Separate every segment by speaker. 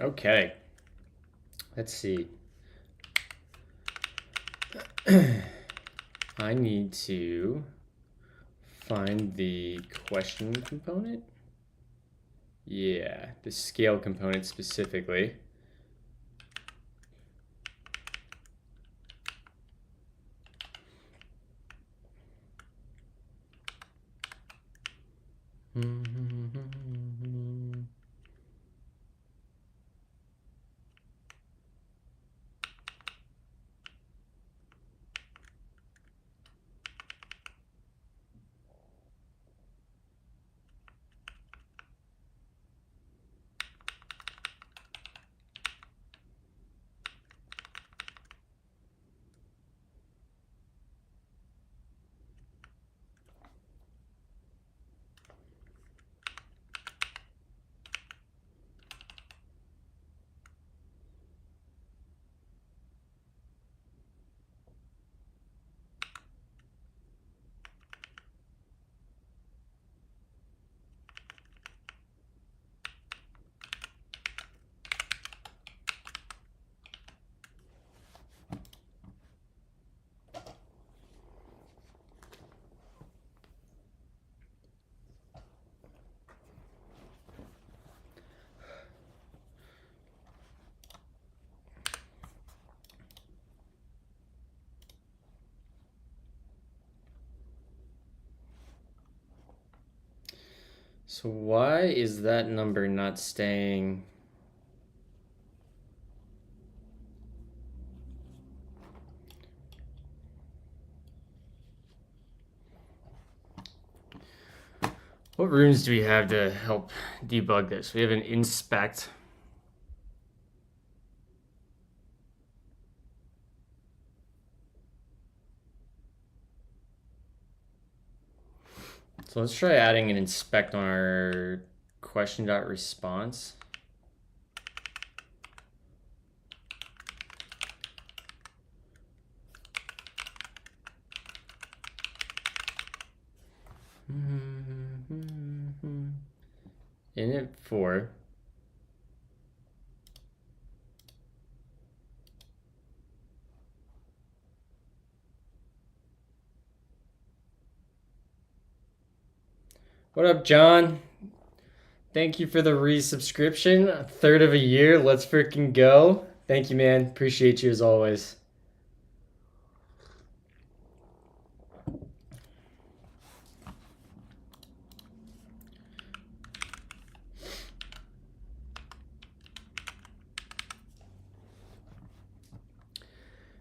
Speaker 1: Okay. Let's see. I need to find the question component. Yeah, the scale component specifically. So why is that number not staying? What runes do we have to help debug this? We have an inspect. So let's try adding an inspect on our question.response. Init 4. What up, John? Thank you for the resubscription. A third of a year. Let's freaking go. Thank you, man. Appreciate you as always.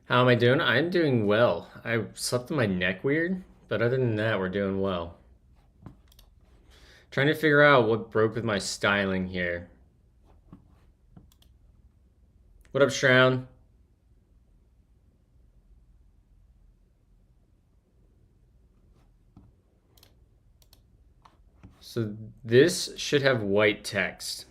Speaker 1: How am I doing? I'm doing well. I slept on my neck weird, but other than that, we're doing well. Trying to figure out what broke with my styling here. What up, Shroud? So this should have white text.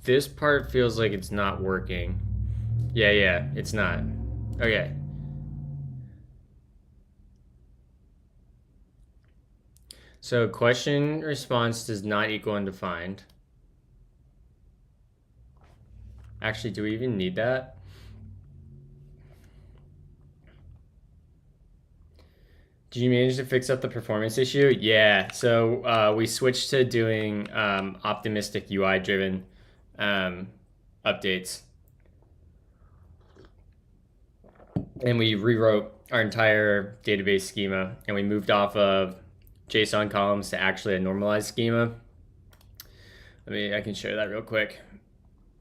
Speaker 1: This part feels like it's not working. Yeah, it's not. Okay. So question response does not equal undefined. Actually, do we even need that? Did you manage to fix up the performance issue? Yeah, so we switched to doing optimistic UI driven updates. And we rewrote our entire database schema and we moved off of JSON columns to actually a normalized schema. I can show that real quick.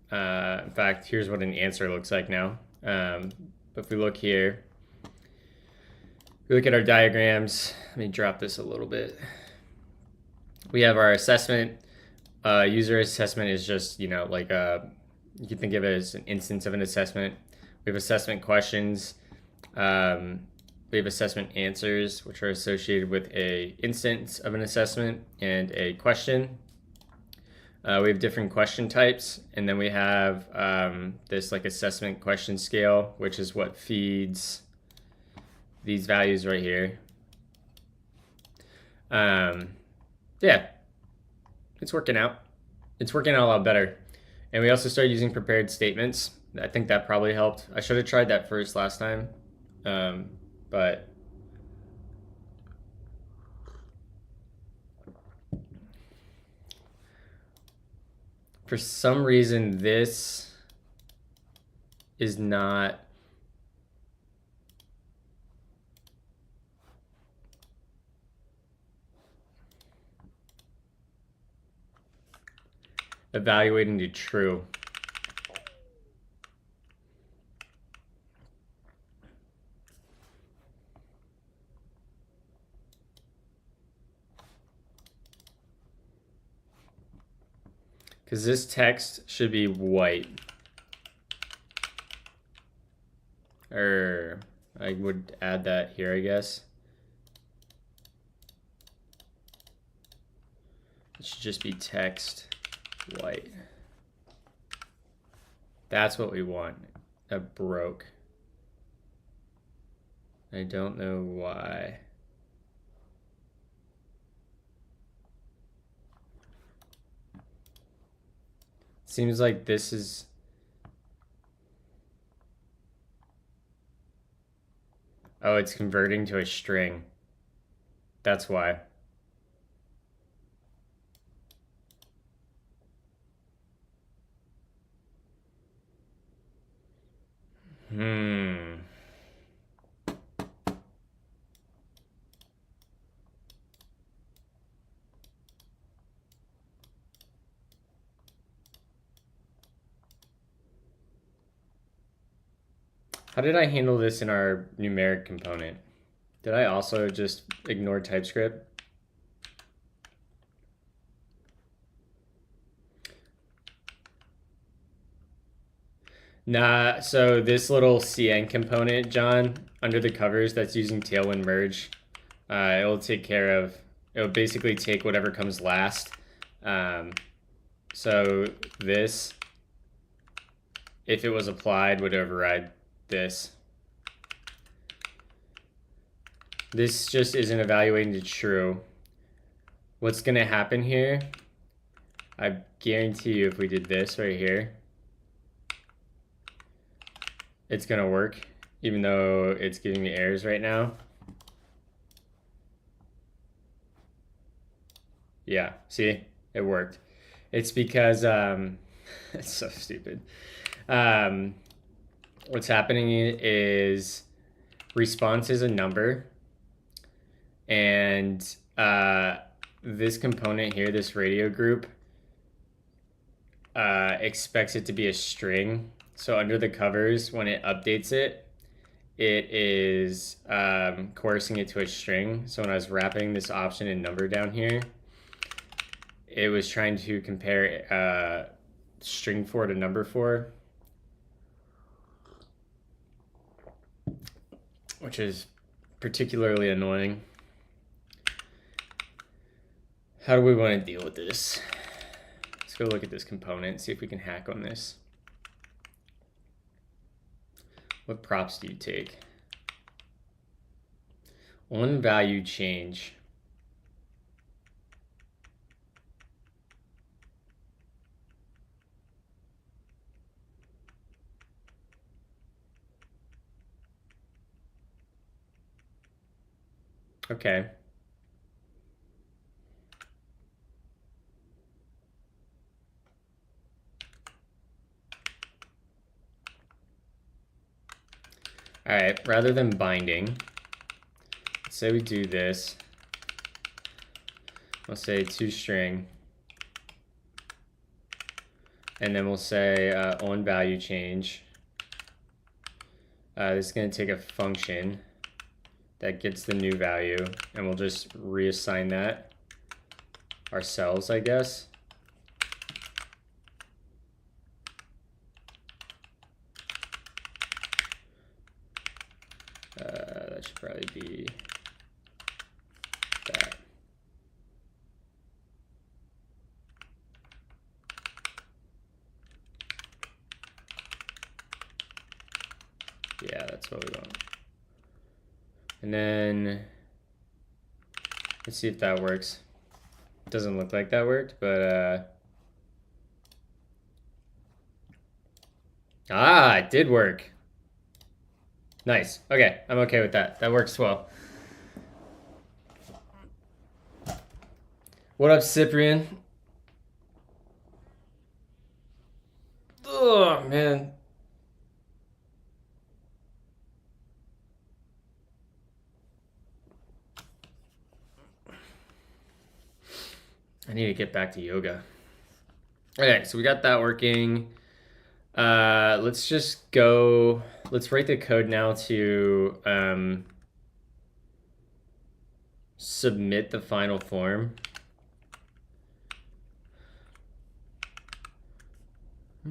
Speaker 1: In fact, here's what an answer looks like now. But if we look here, we look at our diagrams. Let me drop this a little bit. We have our assessment. User assessment is just, like you can think of it as an instance of an assessment. We have assessment questions. We have assessment answers, which are associated with a instance of an assessment and a question. We have different question types, and then we have this like assessment question scale, which is what feeds these values right here. Yeah, it's working out. It's working out a lot better. And we also started using prepared statements. I think that probably helped. I should have tried that first last time, but for some reason this is not evaluating to true. Because this text should be white. Or I would add that here, I guess. It should just be text white. That's what we want. That broke. I don't know why. Seems like this is... Oh, it's converting to a string. That's why. How did I handle this in our numeric component? Did I also just ignore TypeScript? Nah, so this little CN component, John, under the covers that's using Tailwind Merge, it'll take care of, it'll basically take whatever comes last. So this, if it was applied, would override this. This just isn't evaluating to true. What's gonna happen here, I guarantee you if we did this right here, it's gonna work, even though it's giving me errors right now. Yeah, see, it worked. It's because, it's so stupid. What's happening is response is a number, and this component here, this radio group, expects it to be a string. So under the covers, when it updates it, it is coercing it to a string. So when I was wrapping this option in number down here, it was trying to compare string 4 to number 4, which is particularly annoying. How do we want to deal with this? Let's go look at this component, see if we can hack on this. What props do you take? On value change. Okay. All right, rather than binding, let's say we do this. Let's say toString. And then we'll say on value change. This is going to take a function that gets the new value, and we'll just reassign that ourselves, I guess. That should probably be that. Yeah, that's what we want. And then let's see if that works. It doesn't look like that worked, but it did work. Nice. Okay, I'm okay with that. That works well. What up, Cyprian? Oh, man. I need to get back to yoga. Okay, so we got that working. Let's just go. Let's write the code now to submit the final form. I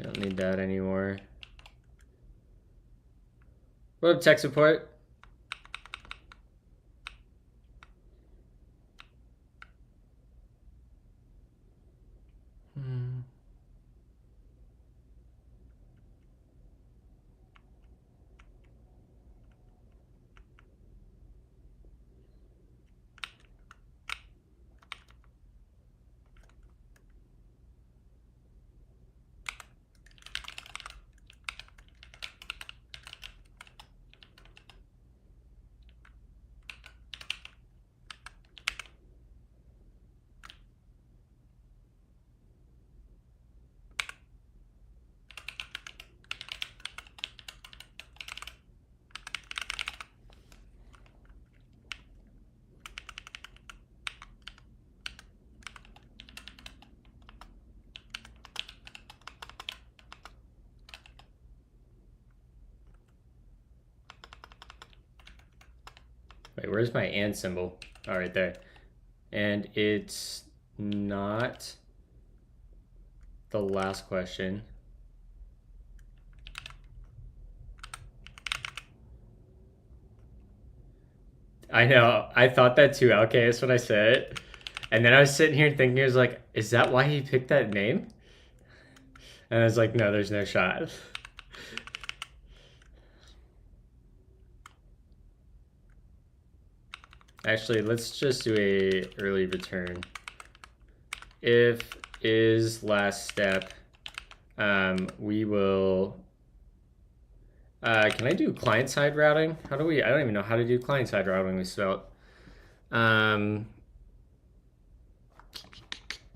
Speaker 1: don't need that anymore. What up, tech support? Wait, where's my and symbol? Oh, right there. And it's not the last question. I know. I thought that too, Alcais, when I said it. And then I was sitting here thinking, I was like, is that why he picked that name? And I was like, no, there's no shot. Actually, let's just do a early return. If is last step, we will. Can I do client-side routing? How do we? I don't even know how to do client-side routing with Svelte.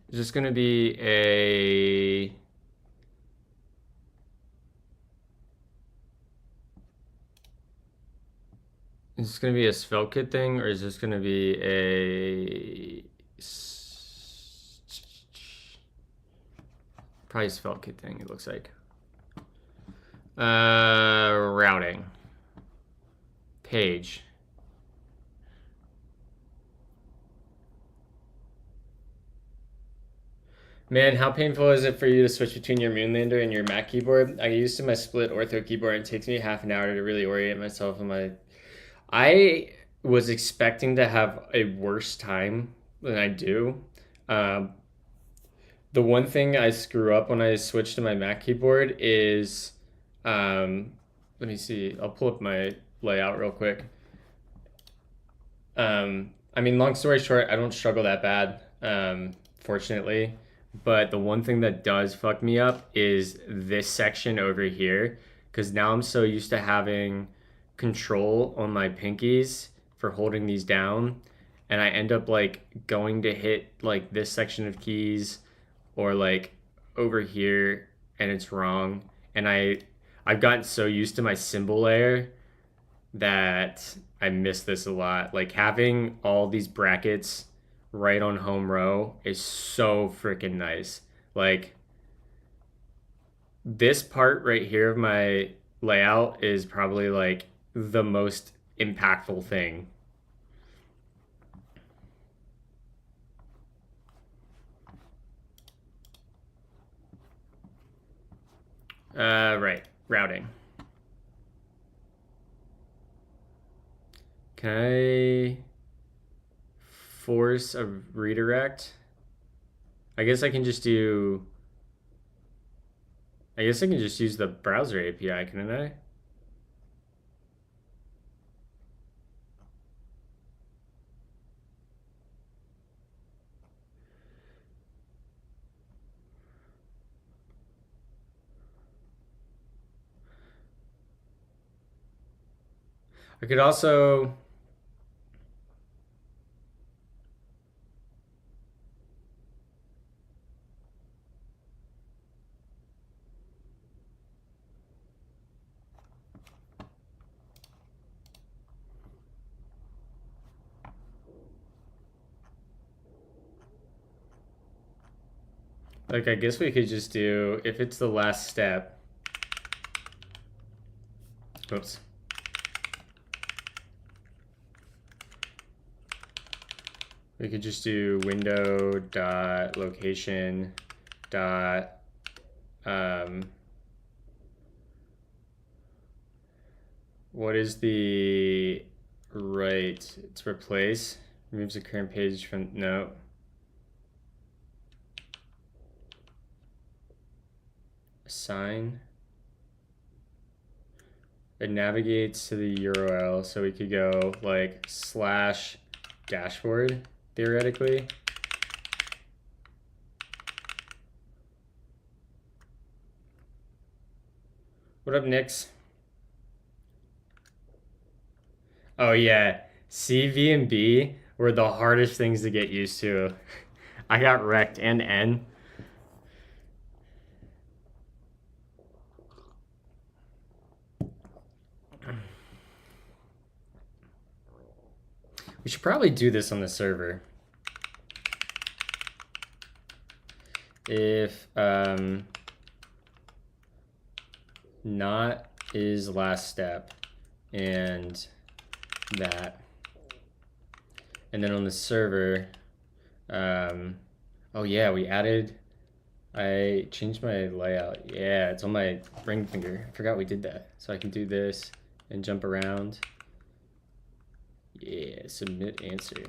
Speaker 1: Is this gonna be a? Is this gonna be a SvelteKit thing, or is this gonna be a? Probably SvelteKit thing. It looks like. Routing. Page. Man, how painful is it for you to switch between your Moonlander and your Mac keyboard? I get used to my split ortho keyboard and it takes me half an hour to really orient myself on my... I was expecting to have a worse time than I do. The one thing I screw up when I switch to my Mac keyboard is... let me see. I'll pull up my layout real quick. I mean, long story short, I don't struggle that bad, fortunately. But the one thing that does fuck me up is this section over here, because now I'm so used to having control on my pinkies for holding these down, and I end up like going to hit like this section of keys or like over here, and it's wrong. And I've gotten so used to my symbol layer that I miss this a lot. Like having all these brackets right on home row is so freaking nice. Like this part right here of my layout is probably like the most impactful thing. Right, routing. Can I force a redirect. I guess I can just use the browser API, couldn't I? I could also... Like, I guess we could just do, if it's the last step. Oops. We could just do window dot location dot what is the right? It's replace. Removes the current page from no. Assign. It navigates to the URL, so we could go like slash dashboard theoretically. What up, Nix? Oh yeah, C, V, and B were the hardest things to get used to. I got wrecked, and N. We should probably do this on the server. If not is last step and that. And then on the server, oh yeah, I changed my layout. Yeah, it's on my ring finger. I forgot we did that. So I can do this and jump around. Yeah, submit answer.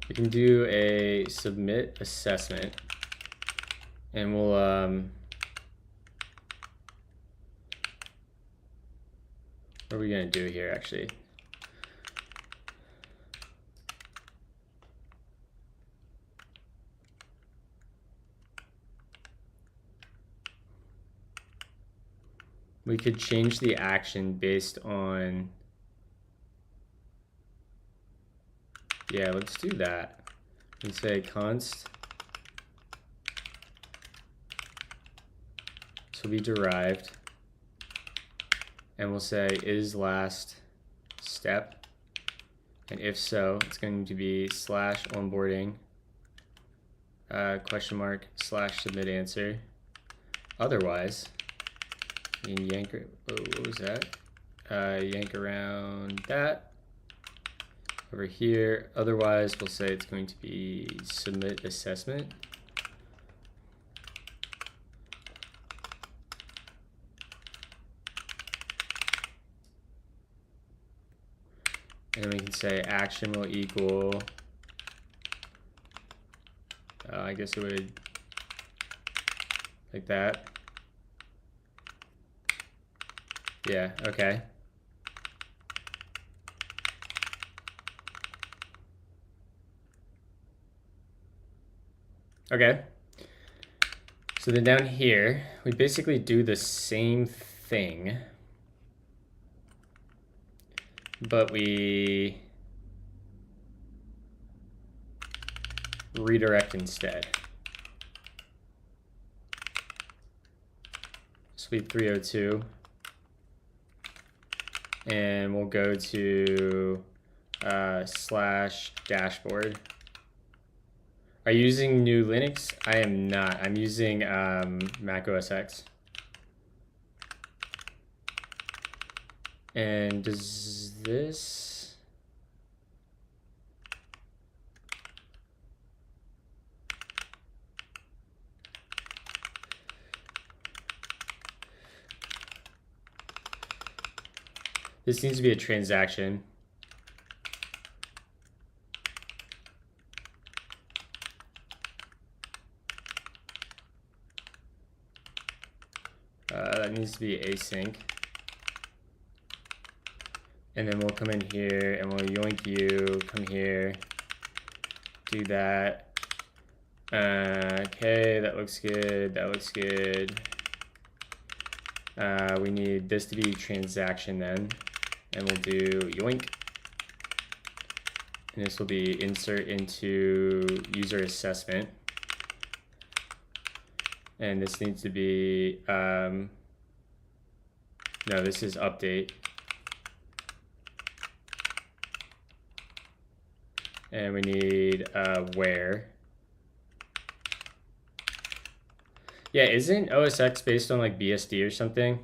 Speaker 1: We can do a submit assessment, and we'll what are we gonna do here actually? We could change the action based on, yeah, let's do that. And say const, this will be derived, and we'll say is last step, and if so, it's going to be slash onboarding question mark slash submit answer. Otherwise, you can yank, what was that? Yank around that over here. Otherwise, we'll say it's going to be submit assessment. And then we can say action will equal, I guess it would, like that. Yeah, okay. Okay. So then down here, we basically do the same thing, but we redirect instead. Sweep 302. And we'll go to slash dashboard. Are you using GNU Linux? I am not. I'm using Mac OS X. And does this... This needs to be a transaction. That needs to be async. And then we'll come in here and we'll yoink you, come here, do that. Okay, that looks good, that looks good. We need this to be transaction then. And we'll do yoink. And this will be insert into user assessment. And this needs to be, no, this is update. And we need where. Yeah, isn't OS X based on like BSD or something?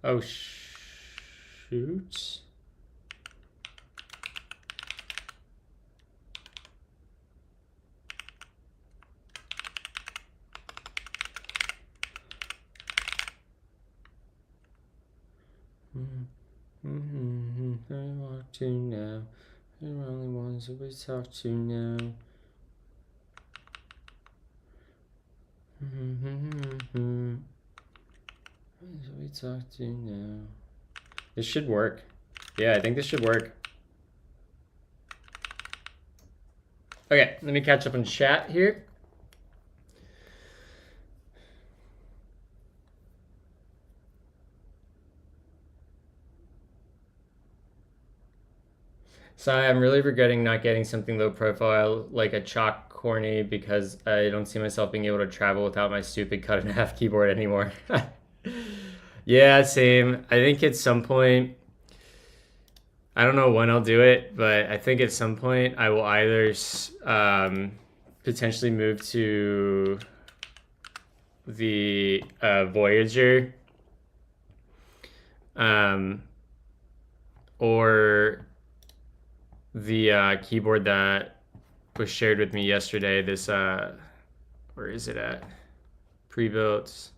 Speaker 1: Oh, shoot. I walk to now. They're only ones that we talk to now. So we talk to now. This should work. Yeah, I think this should work. Okay, let me catch up on chat here. So I'm really regretting not getting something low profile like a chalk corny because I don't see myself being able to travel without my stupid cut in half keyboard anymore. Yeah, same. I think at some point, I don't know when I'll do it, but I think at some point I will either potentially move to the Voyager or the keyboard that was shared with me yesterday. This, where is it at? Pre-built.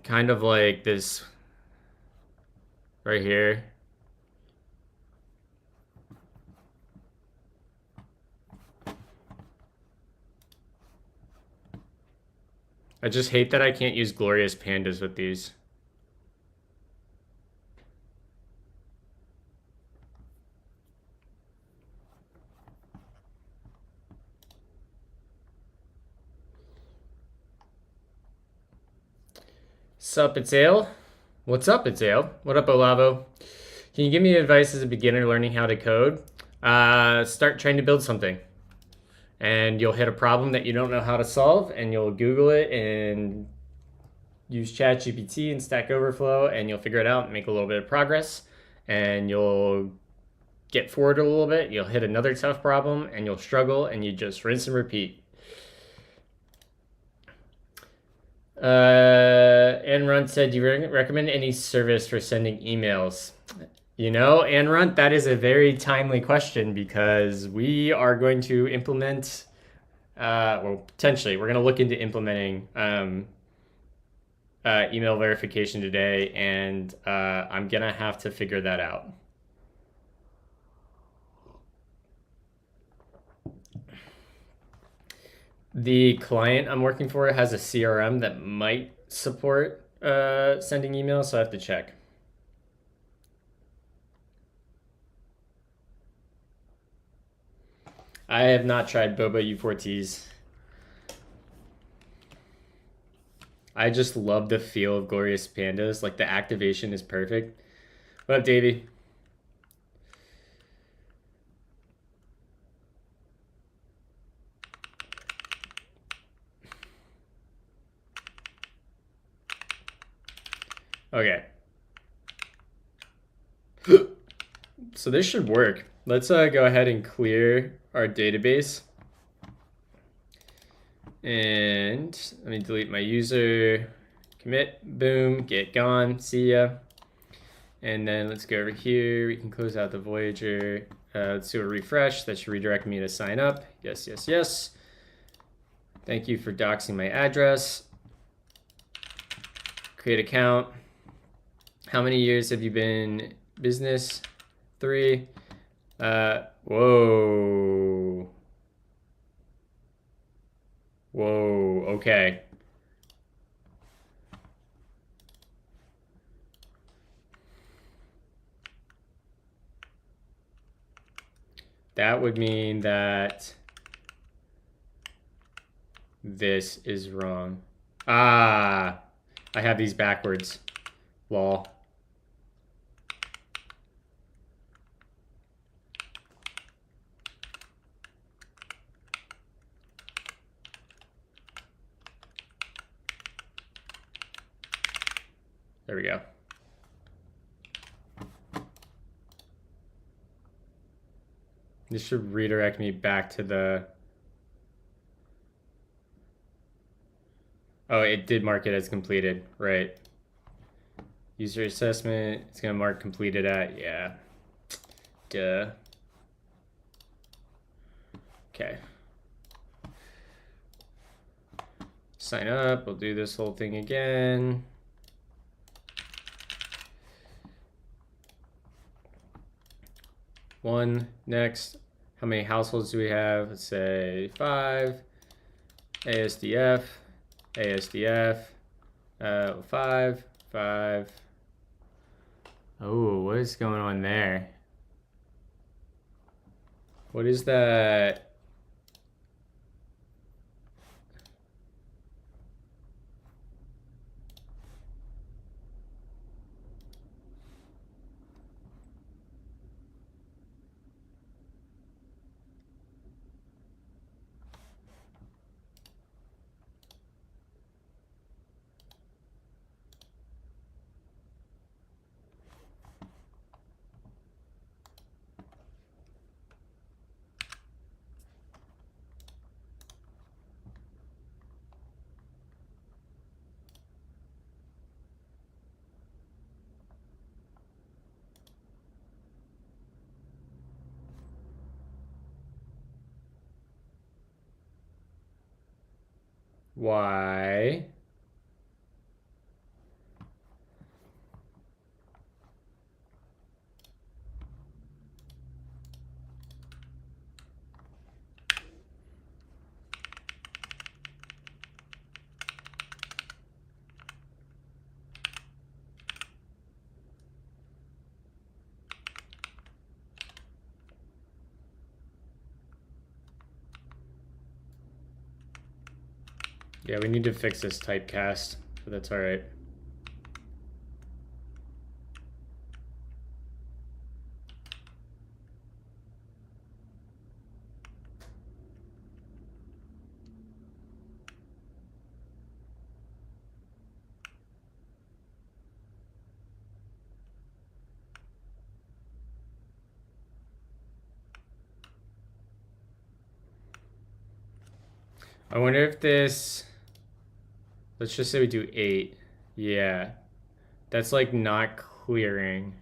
Speaker 1: Kind of like this right here. I just hate that I can't use Glorious Pandas with these. Sup, it's Ale. What's up, it's Ale? What up, Olavo? Can you give me advice as a beginner learning how to code? Start trying to build something. And you'll hit a problem that you don't know how to solve, and you'll Google it and use ChatGPT and Stack Overflow, and you'll figure it out and make a little bit of progress. And you'll get forward a little bit, you'll hit another tough problem, and you'll struggle, and you just rinse and repeat. Anrunt said, do you recommend any service for sending emails? You know, Anrunt, that is a very timely question because we are going to implement, well, potentially, we're going to look into implementing email verification today, and I'm going to have to figure that out. The client I'm working for has a CRM that might support sending emails, so I have to check. I have not tried Boba U4Ts. I just love the feel of Glorious Pandas. Like, the activation is perfect. What up, Davey? Okay. So this should work. Let's go ahead and clear our database. And let me delete my user. Commit, boom, get gone, see ya. And then let's go over here. We can close out the Voyager. Let's do a refresh. That should redirect me to sign up. Yes, yes, yes. Thank you for doxing my address. Create account. How many years have you been business? 3. Whoa. Whoa, okay. That would mean that this is wrong. Ah, I have these backwards. Lol. There we go. This should redirect me back to the... Oh, it did mark it as completed, right. User assessment, it's gonna mark completed at, yeah. Duh. Okay. Sign up, we'll do this whole thing again. One, next. How many households do we have? Let's say 5. ASDF, ASDF, 5, 5. Oh, what is going on there? What is that? Why? Yeah, we need to fix this typecast, but that's all right. I wonder if this... Let's just say we do 8. Yeah. That's like not clearing.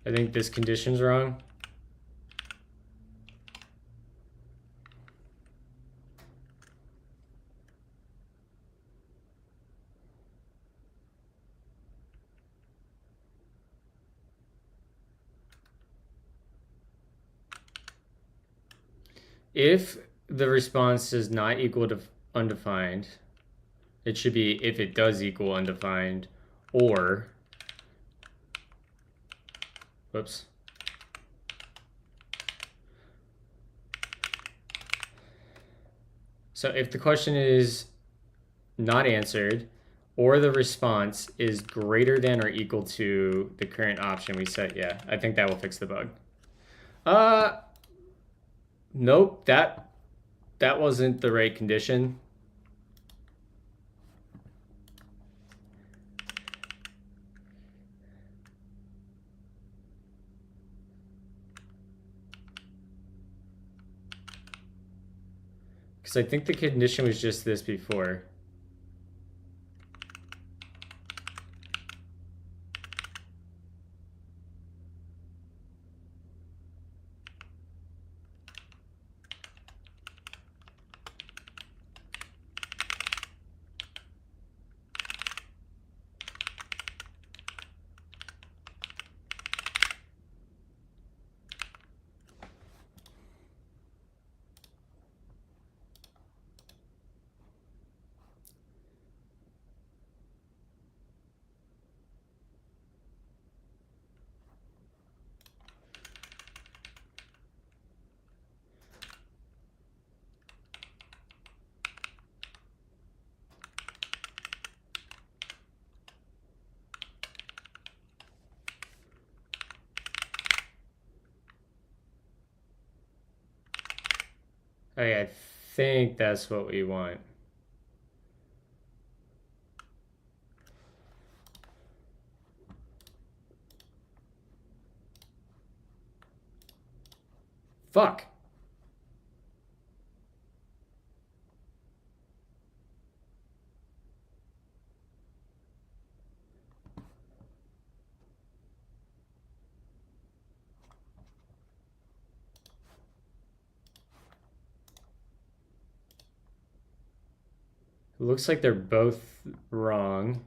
Speaker 1: I think this condition's wrong. If the response is not equal to undefined, it should be if it does equal undefined, or, whoops. So if the question is not answered, or the response is greater than or equal to the current option we set, yeah, I think that will fix the bug. Nope, that wasn't the right condition. Because I think the condition was just this before. Okay, I think that's what we want. Fuck. It looks like they're both wrong.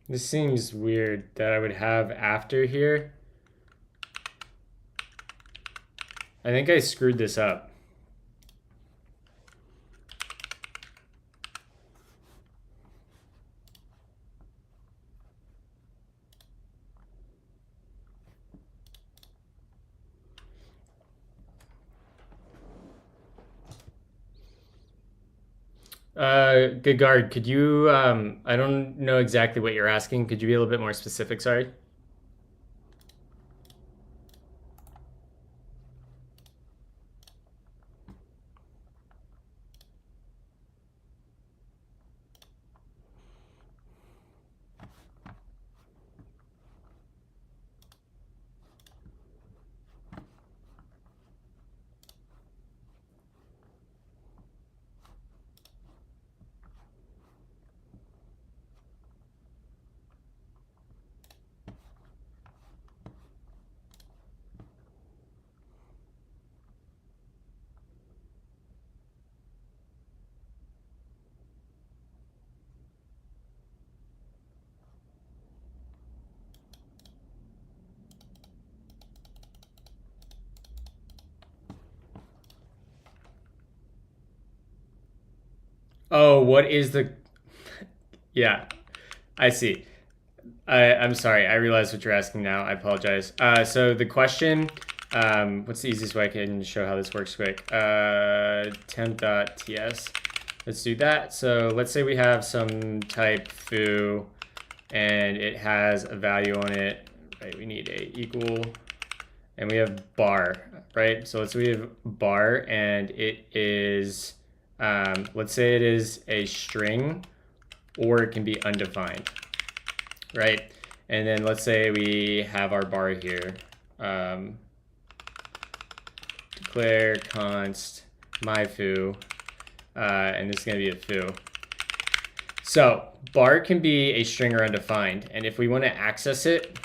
Speaker 1: This seems weird that I would have after here. I think I screwed this up. Good guard, could you, I don't know exactly what you're asking. Could you be a little bit more specific? Sorry. Oh, what is the... Yeah, I see. I'm sorry. I realize what you're asking now. I apologize. So the question, what's the easiest way I can show how this works quick? Temp.ts. Let's do that. So let's say we have some type foo and it has a value on it. Right, we need a equal, and we have bar, right? So let's say we have bar and it is, let's say it is a string or it can be undefined, right? And then let's say we have our bar here. Declare const myFoo, and this is going to be a foo. So bar can be a string or undefined, and if we want to access it,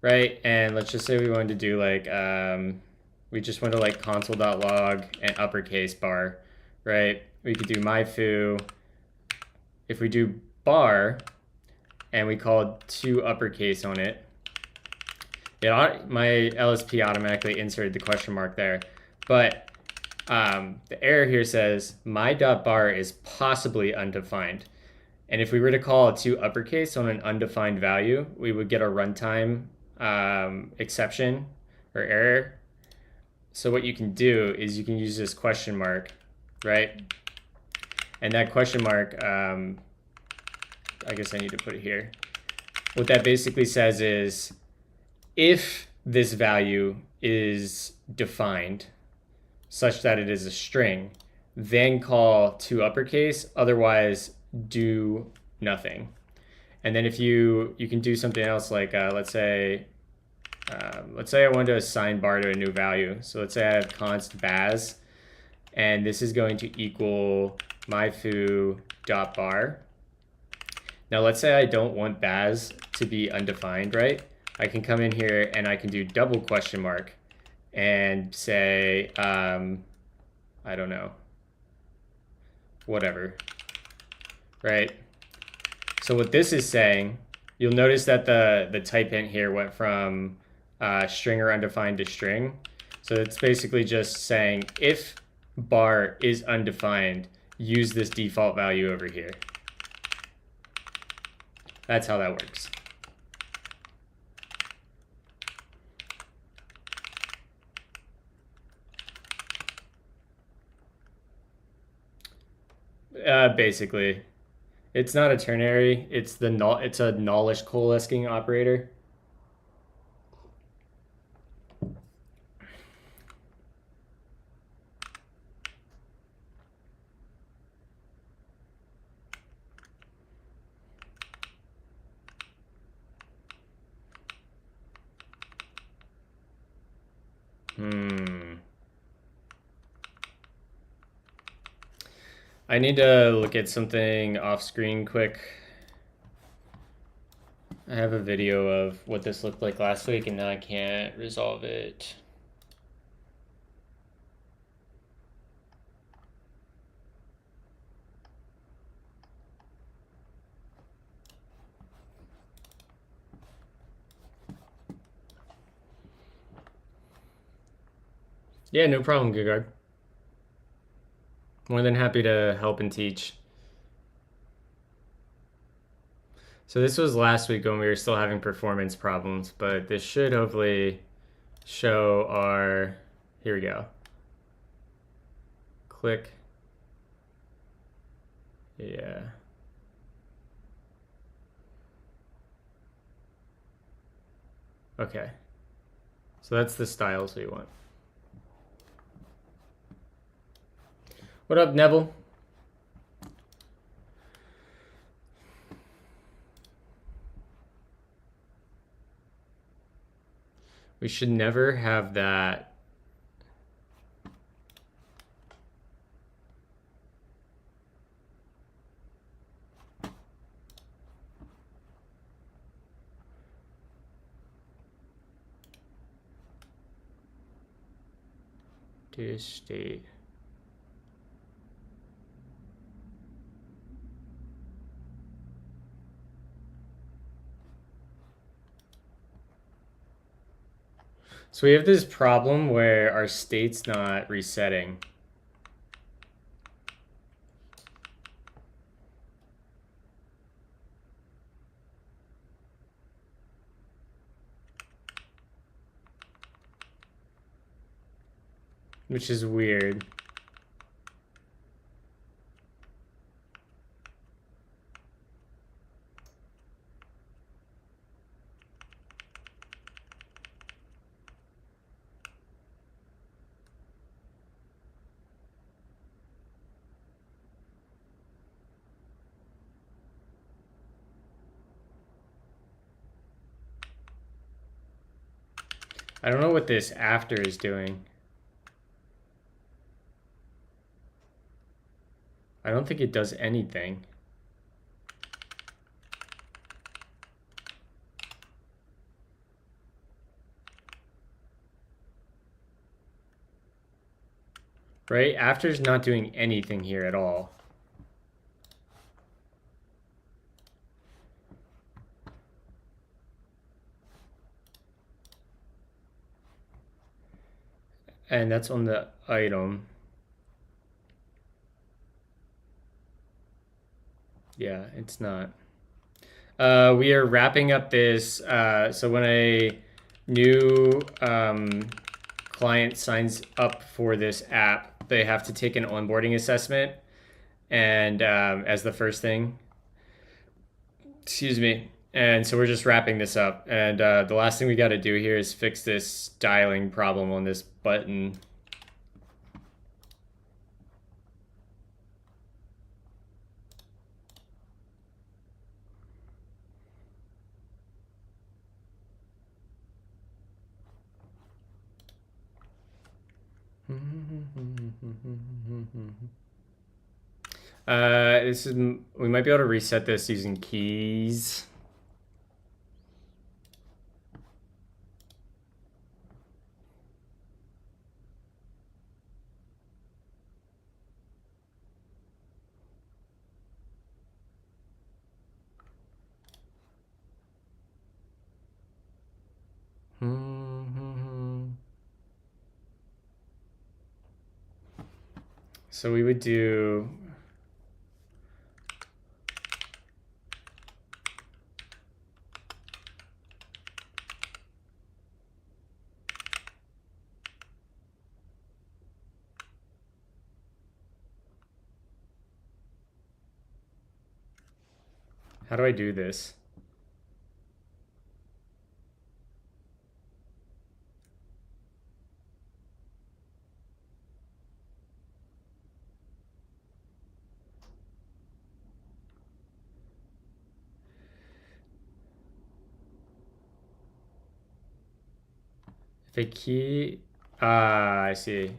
Speaker 1: right, and let's just say we wanted to do like, we just want to like console.log and uppercase bar, right? We could do myFoo. If we do bar, and we called to uppercase on it, my LSP automatically inserted the question mark there. But the error here says my.bar is possibly undefined. And if we were to call it to uppercase on an undefined value, we would get a runtime exception or error. So what you can do is you can use this question mark, right? And that question mark, I guess I need to put it here. What that basically says is, if this value is defined such that it is a string, then call to uppercase, otherwise do nothing. And then if you can do something else like, let's say I wanted to assign bar to a new value. So let's say I have const baz, and this is going to equal myFoo.bar. Now let's say I don't want baz to be undefined, right? I can come in here and I can do double question mark and say, I don't know, whatever, right? So what this is saying, you'll notice that the type int here went from string or undefined to string. So it's basically just saying if bar is undefined, use this default value over here. That's how that works. Basically, it's not a ternary. It's a nullish coalescing operator. I need to look at something off screen quick. I have a video of what this looked like last week and now I can't resolve it. Yeah, no problem, Gugard. More than happy to help and teach. So this was last week when we were still having performance problems, but this should hopefully show our, here we go. Click. Yeah. Okay. So that's the styles we want. What up, Neville? We should never have that. To state. So we have this problem where our state's not resetting. which is weird. I don't know what this after is doing. I don't think it does anything. Right? After's not doing anything here at all. And that's on the item. Yeah, it's not. We are wrapping up this. So when a new client signs up for this app, they have to take an onboarding assessment. And as the first thing, excuse me. And so we're just wrapping this up. And the last thing we got to do here is fix this styling problem on this button. This is, we might be able to reset this using keys. So we would do how do I do this? If a key, I see.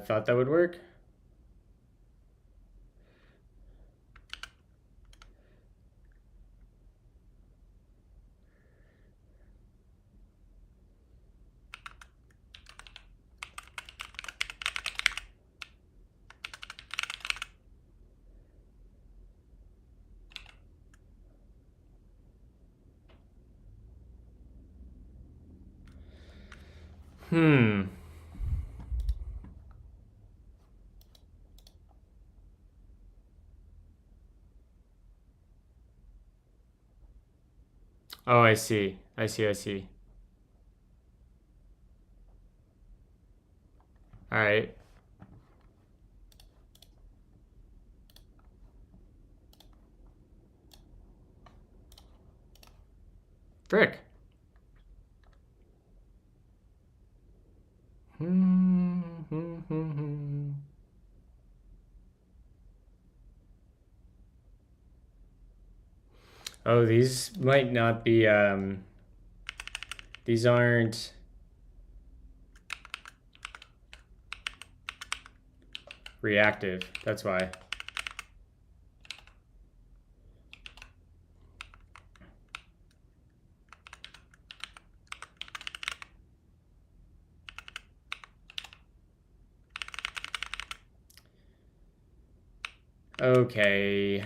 Speaker 1: Thought that would work. Oh, I see. All right. Frick. Oh, these might not be, these aren't reactive. That's why. Okay.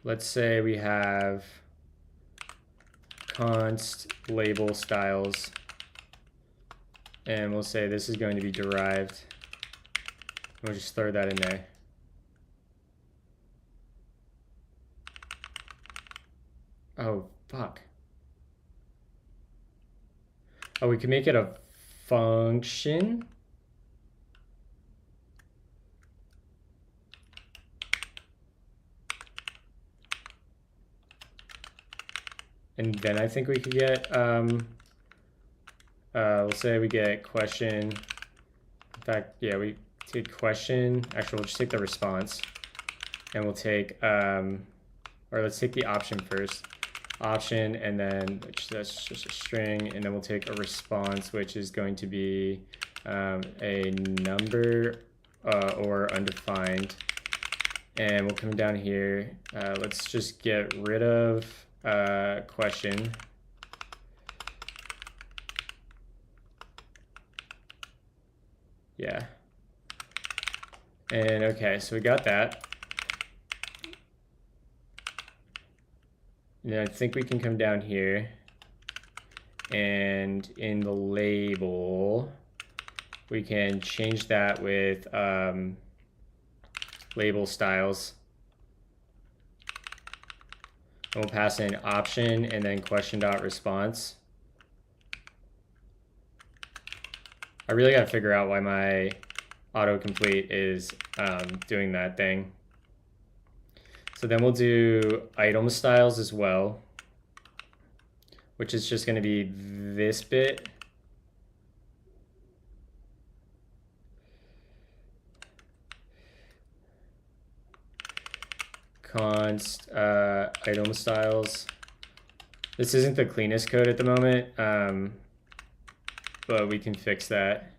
Speaker 1: let's say we have const label styles, and we'll say this is going to be derived. We'll just throw that in there. Oh, fuck. Oh, we can make it a function. And then I think we could get, we'll say we get question. In fact, yeah, we take question. Actually, we'll just take the response. And we'll take, or let's take the option first. Option, and then that's just a string. And then we'll take a response, which is going to be a number or undefined. And we'll come down here. Let's just get rid of question. Yeah. And okay, so we got that. And I think we can come down here, and in the label, we can change that with label styles. And we'll pass in option and then question.response. I really got to figure out why my autocomplete is doing that thing. So then we'll do item styles as well, which is just going to be this bit. Const item styles. This isn't the cleanest code at the moment, but we can fix that.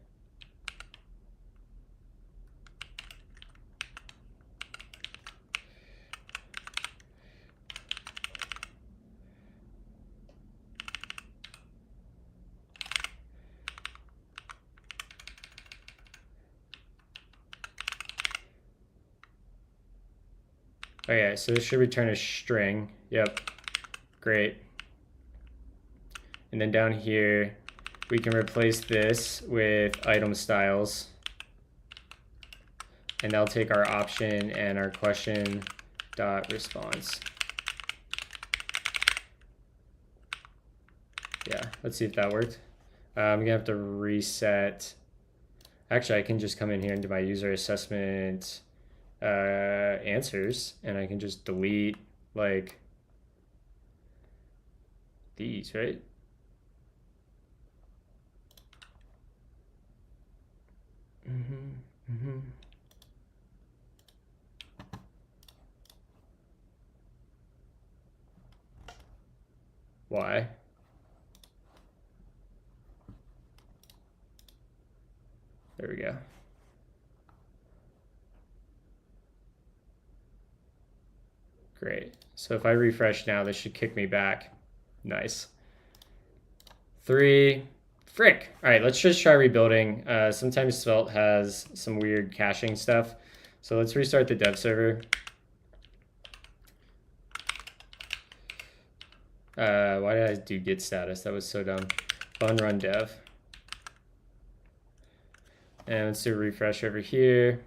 Speaker 1: Okay, so this should return a string. Yep, great. And then down here, we can replace this with item styles. And that'll take our option and our question dot response. Yeah, let's see if that worked. I'm gonna have to reset. Actually, I can just come in here and do my user assessment answers, and I can just delete like these, right? Why? There we go. Great. So if I refresh now, this should kick me back. Nice. 3. Frick. All right, let's just try rebuilding. Sometimes Svelte has some weird caching stuff. So let's restart the dev server. Why did I do git status? That was so dumb. Run dev. And let's do a refresh over here.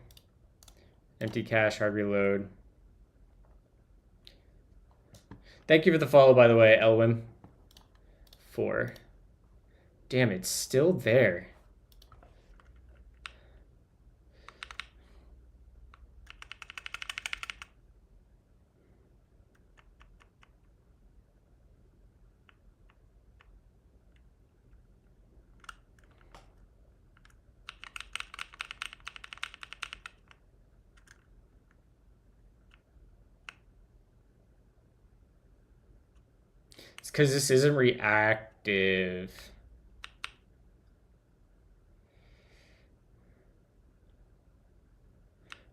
Speaker 1: Empty cache, hard reload. Thank you for the follow, by the way, Elwim. 4. Damn, it's still there. It's because this isn't reactive.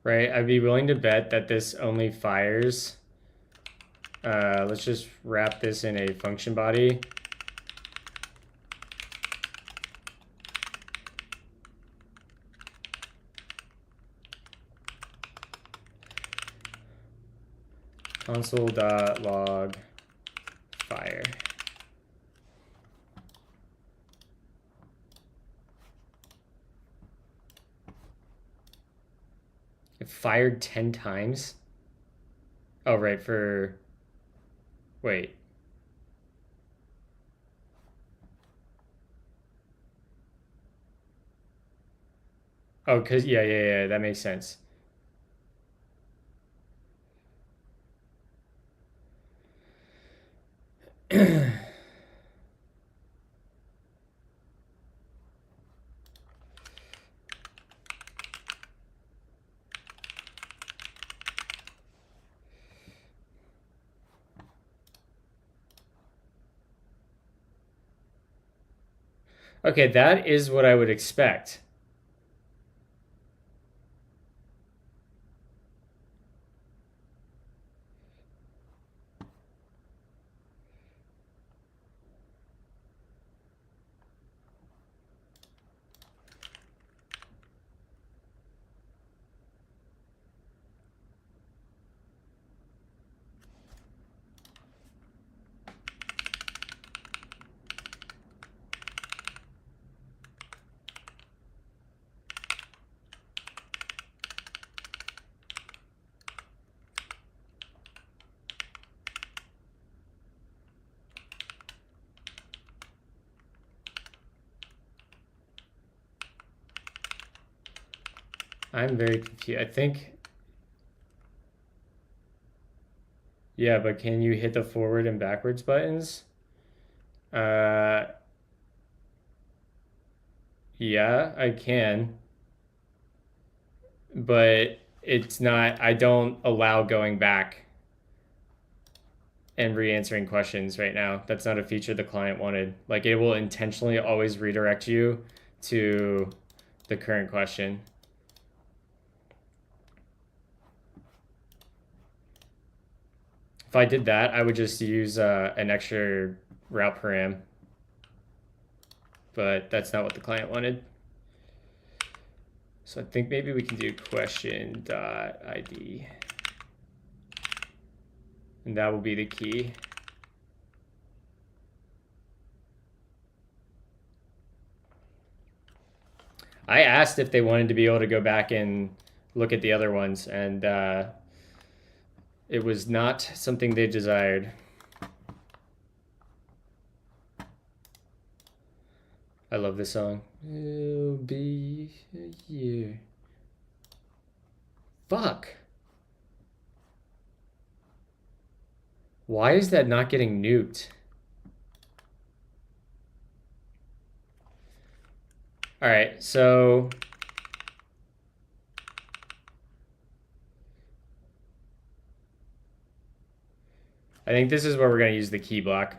Speaker 1: Right, I'd be willing to bet that this only fires. Let's just wrap this in a function body. console.log fire. It fired 10 times? Oh, right, for... Wait. Oh, because, yeah, that makes sense. Okay, that is what I would expect. I'm very confused. I think... Yeah, but can you hit the forward and backwards buttons? Yeah, I can. But it's not... I don't allow going back and re-answering questions right now. That's not a feature the client wanted. Like, it will intentionally always redirect you to the current question. If I did that, I would just use an extra route param. But that's not what the client wanted. So I think maybe we can do question.id. And that will be the key. I asked if they wanted to be able to go back and look at the other ones, and it was not something they desired. I love this song. It'll be a year. Fuck. Why is that not getting nuked? All right, so I think this is where we're going to use the key block.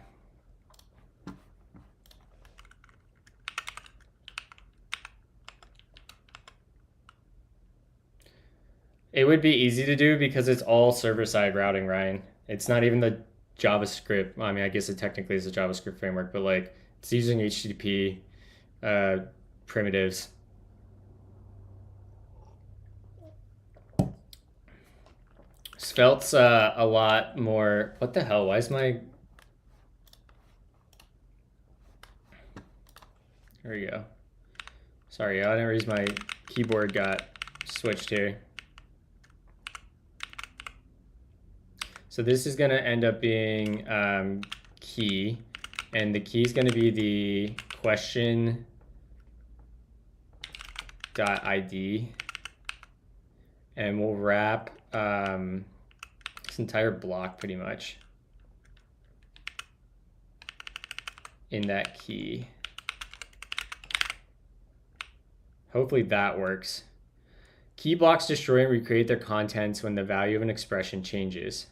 Speaker 1: It would be easy to do because it's all server-side routing, Ryan. It's not even the JavaScript. I mean, I guess it technically is a JavaScript framework, but like it's using HTTP primitives. Svelte's a lot more... What the hell? Why is my... There we go. Sorry, I didn't realize my keyboard got switched here. So this is going to end up being key, and the key is going to be the question.id, and we'll wrap this entire block pretty much in that key. Hopefully that works. Key blocks destroy and recreate their contents when the value of an expression changes.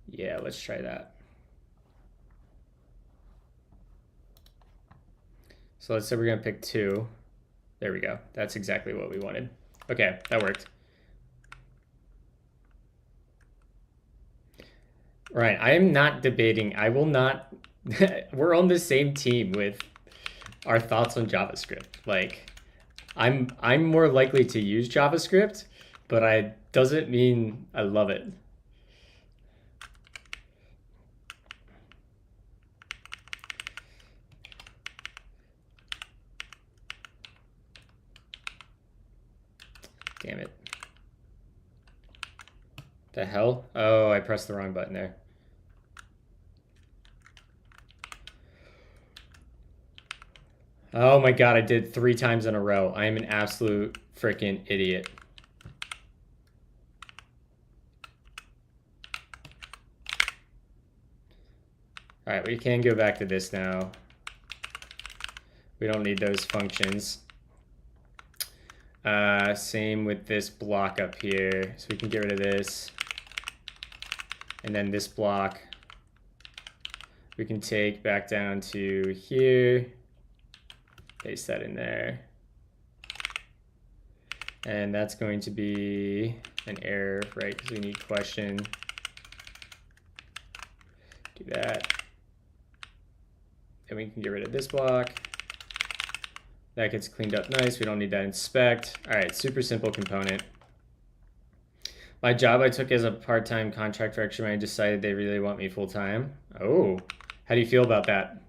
Speaker 1: Yeah, let's try that. So let's say we're going to pick 2. There we go. That's exactly what we wanted. Okay, that worked. Right, I am not debating. I will not... We're on the same team with our thoughts on JavaScript. Like, I'm more likely to use JavaScript, but I doesn't mean I love it. Damn it. The hell? Oh, I pressed the wrong button there. Oh my god, I did 3 times in a row. I am an absolute freaking idiot. All right, we can go back to this now. We don't need those functions. Same with this block up here. So we can get rid of this. And then this block we can take back down to here. Paste that in there. And that's going to be an error, right? Because we need question. Do that. And we can get rid of this block. That gets cleaned up nice. We don't need that inspect. All right, super simple component. My job I took as a part-time contract for extra money, decided they really want me full-time. Oh, how do you feel about that?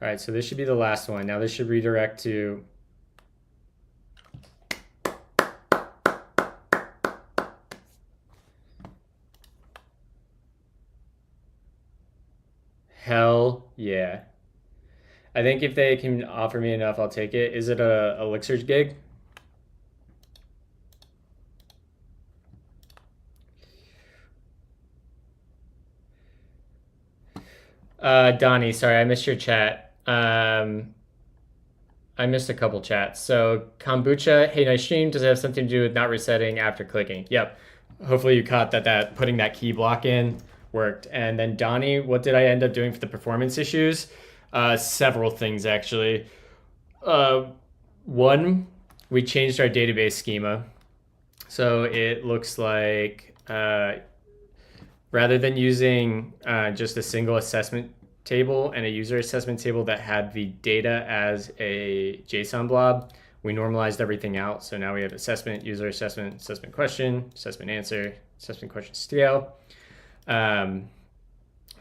Speaker 1: All right, so this should be the last one. Now this should redirect to hell yeah. I think if they can offer me enough, I'll take it. Is it a Elixir's gig? Donnie, sorry, I missed your chat. I missed a couple chats. So kombucha, hey, nice stream. Does it have something to do with not resetting after clicking? Yep. Hopefully you caught that putting that key block in worked. And then Donnie, what did I end up doing for the performance issues? Several things actually. One, we changed our database schema. So it looks like rather than using just a single assessment table and a user assessment table that had the data as a JSON blob, we normalized everything out. So now we have assessment, user assessment, assessment question, assessment answer, assessment question scale. So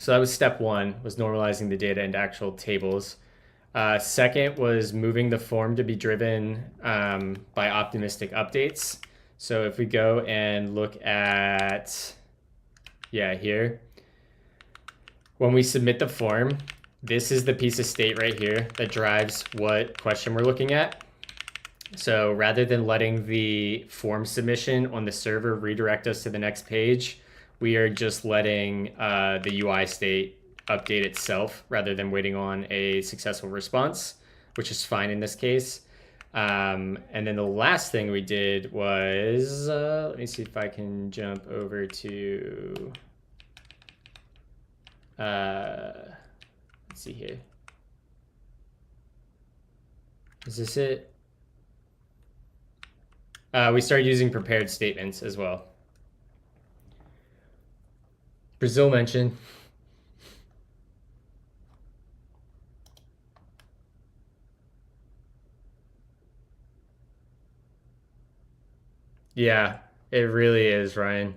Speaker 1: that was step one, was normalizing the data into actual tables. Second was moving the form to be driven by optimistic updates. So if we go and look at, here, when we submit the form, this is the piece of state right here that drives what question we're looking at. So rather than letting the form submission on the server redirect us to the next page, we are just letting the UI state update itself rather than waiting on a successful response, which is fine in this case. And then the last thing we did was, let me see if I can jump over to, let's see here. Is this it? We started using prepared statements as well. Brazil mentioned. Yeah, it really is, Ryan.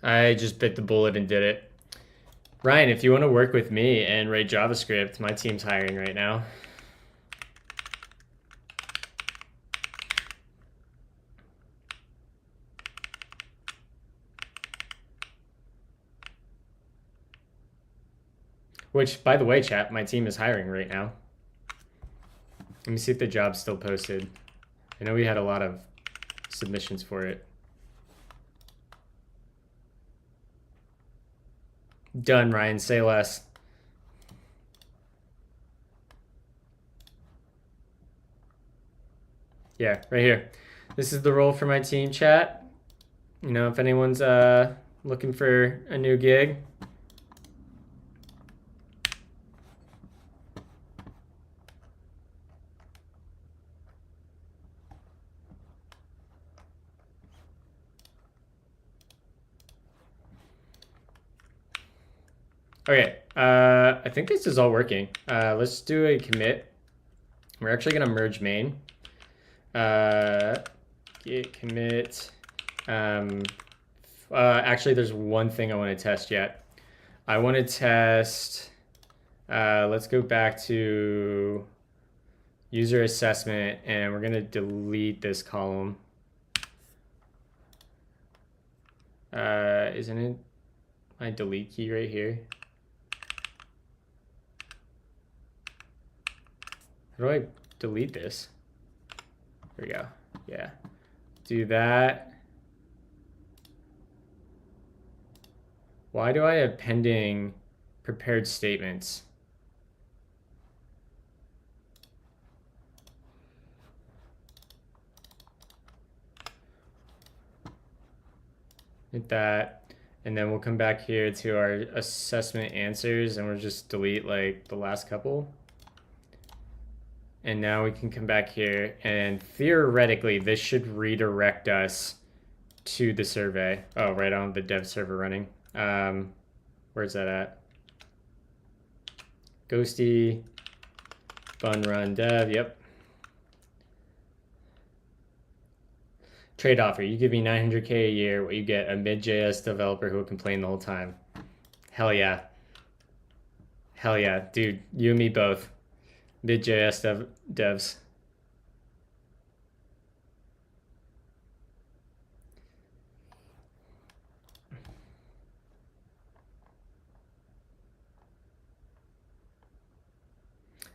Speaker 1: I just bit the bullet and did it. Ryan, if you want to work with me and write JavaScript, my team's hiring right now. Which, by the way, chat, my team is hiring right now. Let me see if the job's still posted. I know we had a lot of submissions for it. Done, Ryan. Say less. Yeah, right here. This is the role for my team, chat. You know, if anyone's looking for a new gig. Okay, I think this is all working. Let's do a commit. We're actually gonna merge main. Git commit. Actually, there's one thing I want to test yet. I want to test. Let's go back to user assessment, and we're gonna delete this column. Isn't it my delete key right here? How do I delete this? There we go. Yeah. Do that. Why do I have pending prepared statements? Hit that. And then we'll come back here to our assessment answers and we'll just delete like the last couple. And now we can come back here and theoretically this should redirect us to the survey. Oh, right on the dev server running. Where's that at? Ghosty, bun run dev, yep. Trade offer, you give me 900K a year, what you get, a mid.js developer who will complain the whole time. Hell yeah. Hell yeah, dude, you and me both. Mid.js devs.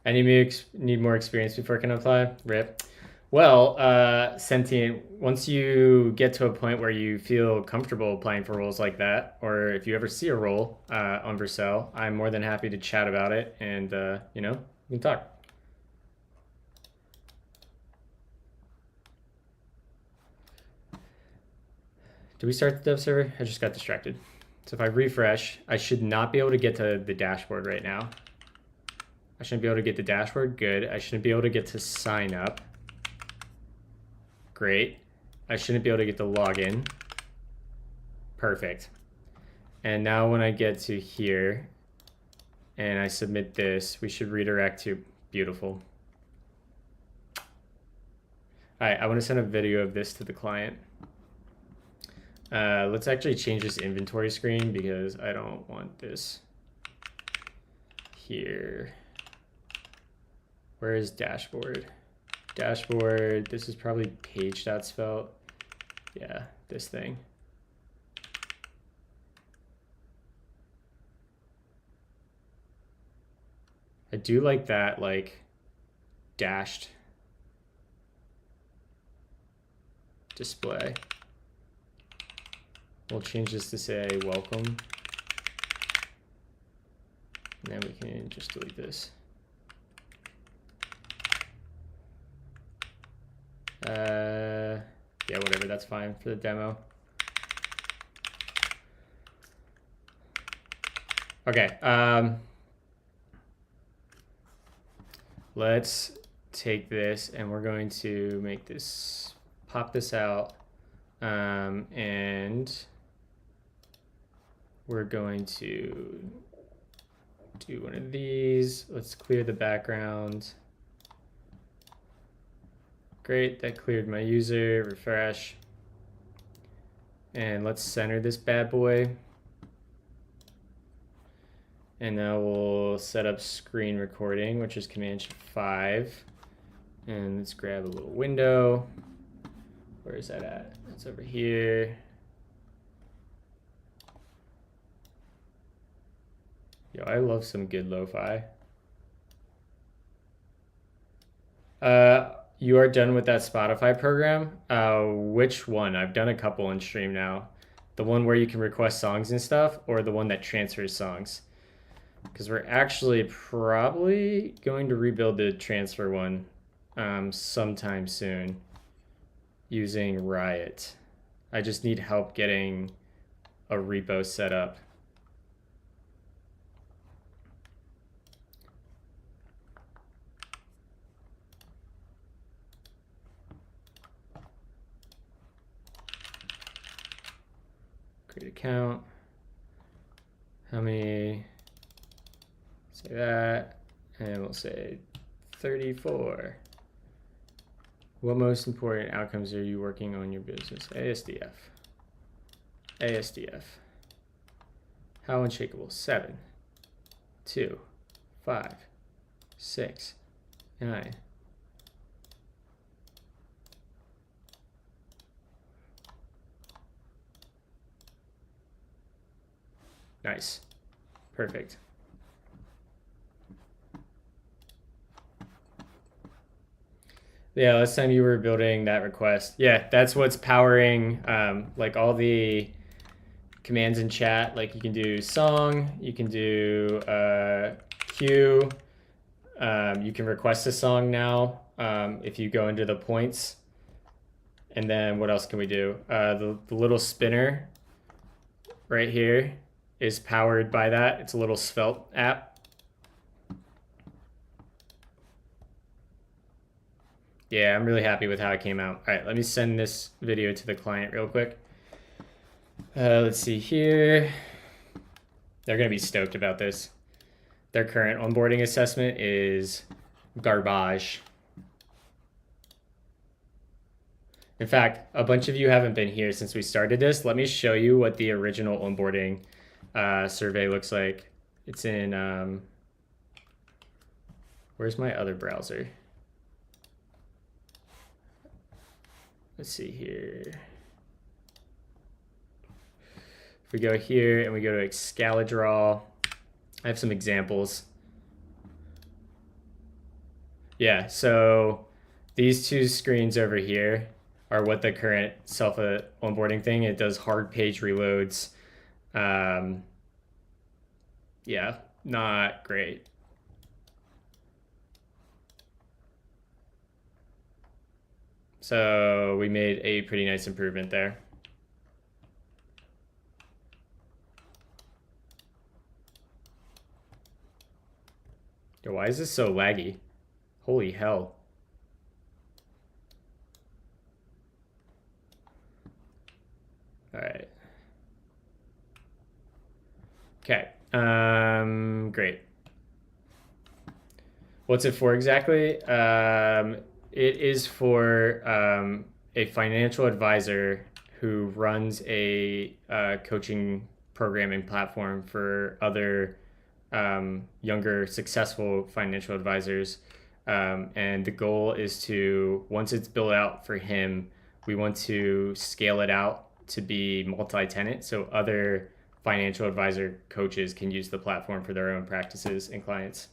Speaker 1: I need more experience before I can apply. RIP. Well, Sentient, once you get to a point where you feel comfortable applying for roles like that, or if you ever see a role on Vercel, I'm more than happy to chat about it and, you know, we can talk. Do we start the dev server? I just got distracted. So if I refresh, I should not be able to get to the dashboard right now. I shouldn't be able to get the dashboard. Good. I shouldn't be able to get to sign up. Great. I shouldn't be able to get the login. Perfect. And now when I get to here and I submit this, we should redirect to beautiful. All right, I want to send a video of this to the client. Let's actually change this inventory screen because I don't want this here. Where is dashboard? Dashboard, this is probably page.svelte. Yeah, this thing. I do like that, like, dashed display. We'll change this to say welcome. And then we can just delete this. Yeah, whatever, that's fine for the demo. Okay, let's take this and we're going to make this, pop this out, and we're going to do one of these. Let's clear the background. Great, that cleared my user, refresh. And let's center this bad boy. And now we'll set up screen recording, which is Command-5. And let's grab a little window. Where is that at? It's over here. Yo, I love some good lo-fi. You are done with that Spotify program? Which one? I've done a couple in stream now. The one where you can request songs and stuff, or the one that transfers songs? Because we're actually probably going to rebuild the transfer one sometime soon using Riot. I just need help getting a repo set up. Create account. How many Say that, and we'll say 34. What most important outcomes are you working on in your business? ASDF. ASDF. How unshakable? 7, 2, 5, 6, 9. Nice. Perfect. Yeah, last time you were building that request. Yeah, that's what's powering like all the commands in chat. Like you can do song, you can do queue, you can request a song now if you go into the points. And then what else can we do? The little spinner right here is powered by that. It's a little Svelte app. Yeah, I'm really happy with how it came out. All right, let me send this video to the client real quick. Let's see here. They're going to be stoked about this. Their current onboarding assessment is garbage. In fact, a bunch of you haven't been here since we started this. Let me show you what the original onboarding survey looks like. It's in, where's my other browser? Let's see here. If we go here and we go to Excalidraw, I have some examples. Yeah, so these two screens over here are what the current self-onboarding thing. It does hard page reloads. Yeah, not great. So we made a pretty nice improvement there. Yo, why is this so laggy? Holy hell. All right. Okay. Great. What's it for exactly? It is for a financial advisor who runs a coaching programming platform for other younger, successful financial advisors. And the goal is to, once it's built out for him, we want to scale it out to be multi-tenant, so other financial advisor coaches can use the platform for their own practices and clients.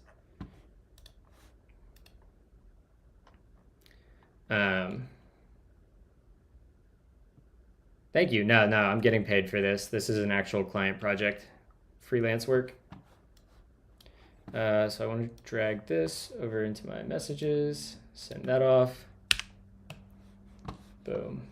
Speaker 1: Thank you. No, I'm getting paid for this. This is an actual client project, freelance work. So I want to drag this over into my messages, send that off. Boom.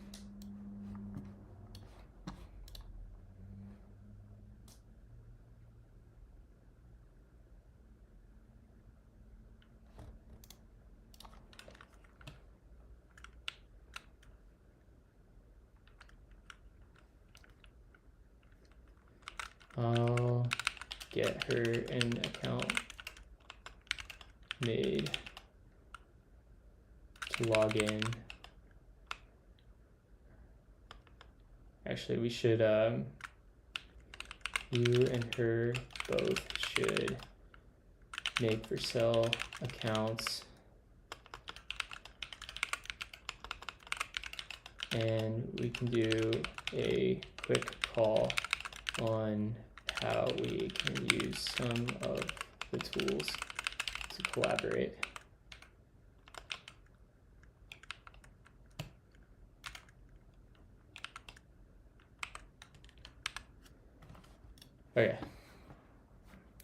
Speaker 1: I'll get her an account made to log in. Actually, we should, you and her both should make for sale accounts, and we can do a quick call on how we can use some of the tools to collaborate. Okay,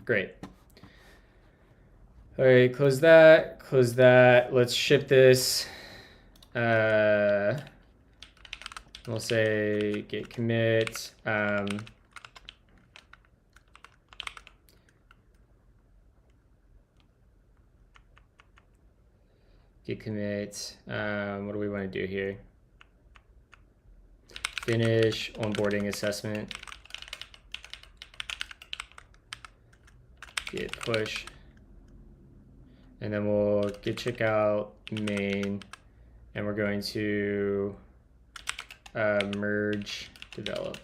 Speaker 1: great. All right, close that, close that. Let's ship this. We'll say git commit. Git commit. What do we want to do here? Finish onboarding assessment. Git push. and then we'll git checkout main, and we're going to merge develop.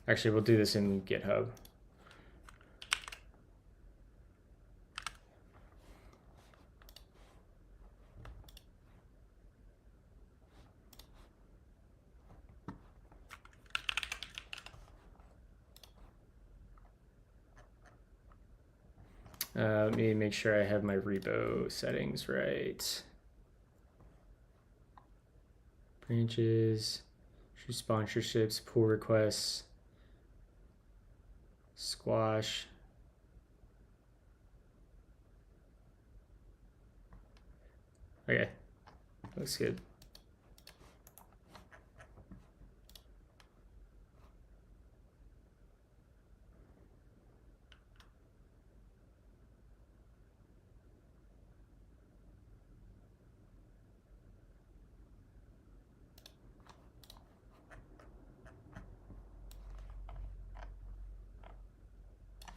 Speaker 1: Actually, we'll do this in GitHub. Let me make sure I have my repo settings right. Branches, choose sponsorships, pull requests, squash. Okay, looks good.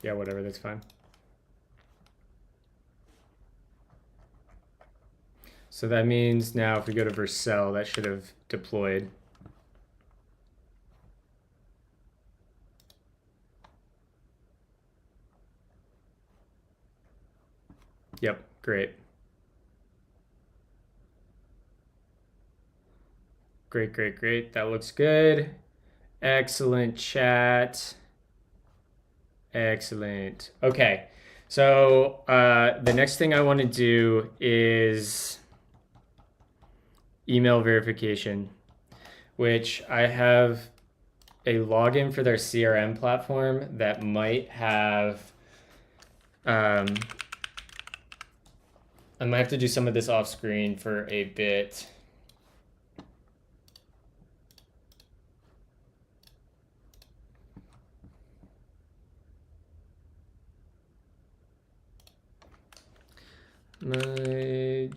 Speaker 1: Yeah, whatever, that's fine. So that means now if we go to Vercel, that should have deployed. Yep, great. Great, great, great. That looks good. Excellent chat. Excellent. Okay, so the next thing I want to do is email verification, which I have a login for their CRM platform that might have, I might have to do some of this off screen for a bit. My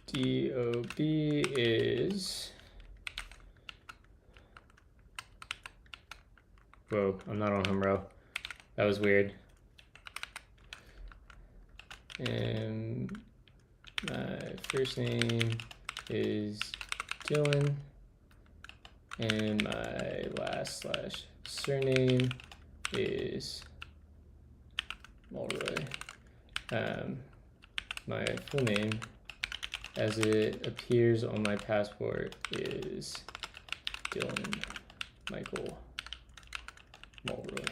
Speaker 1: DOB is, whoa, I'm not on home row. That was weird. And my first name is Dylan, and my last / surname is Mulroy. My full name, as it appears on my passport, is Dylan Michael Mulroy.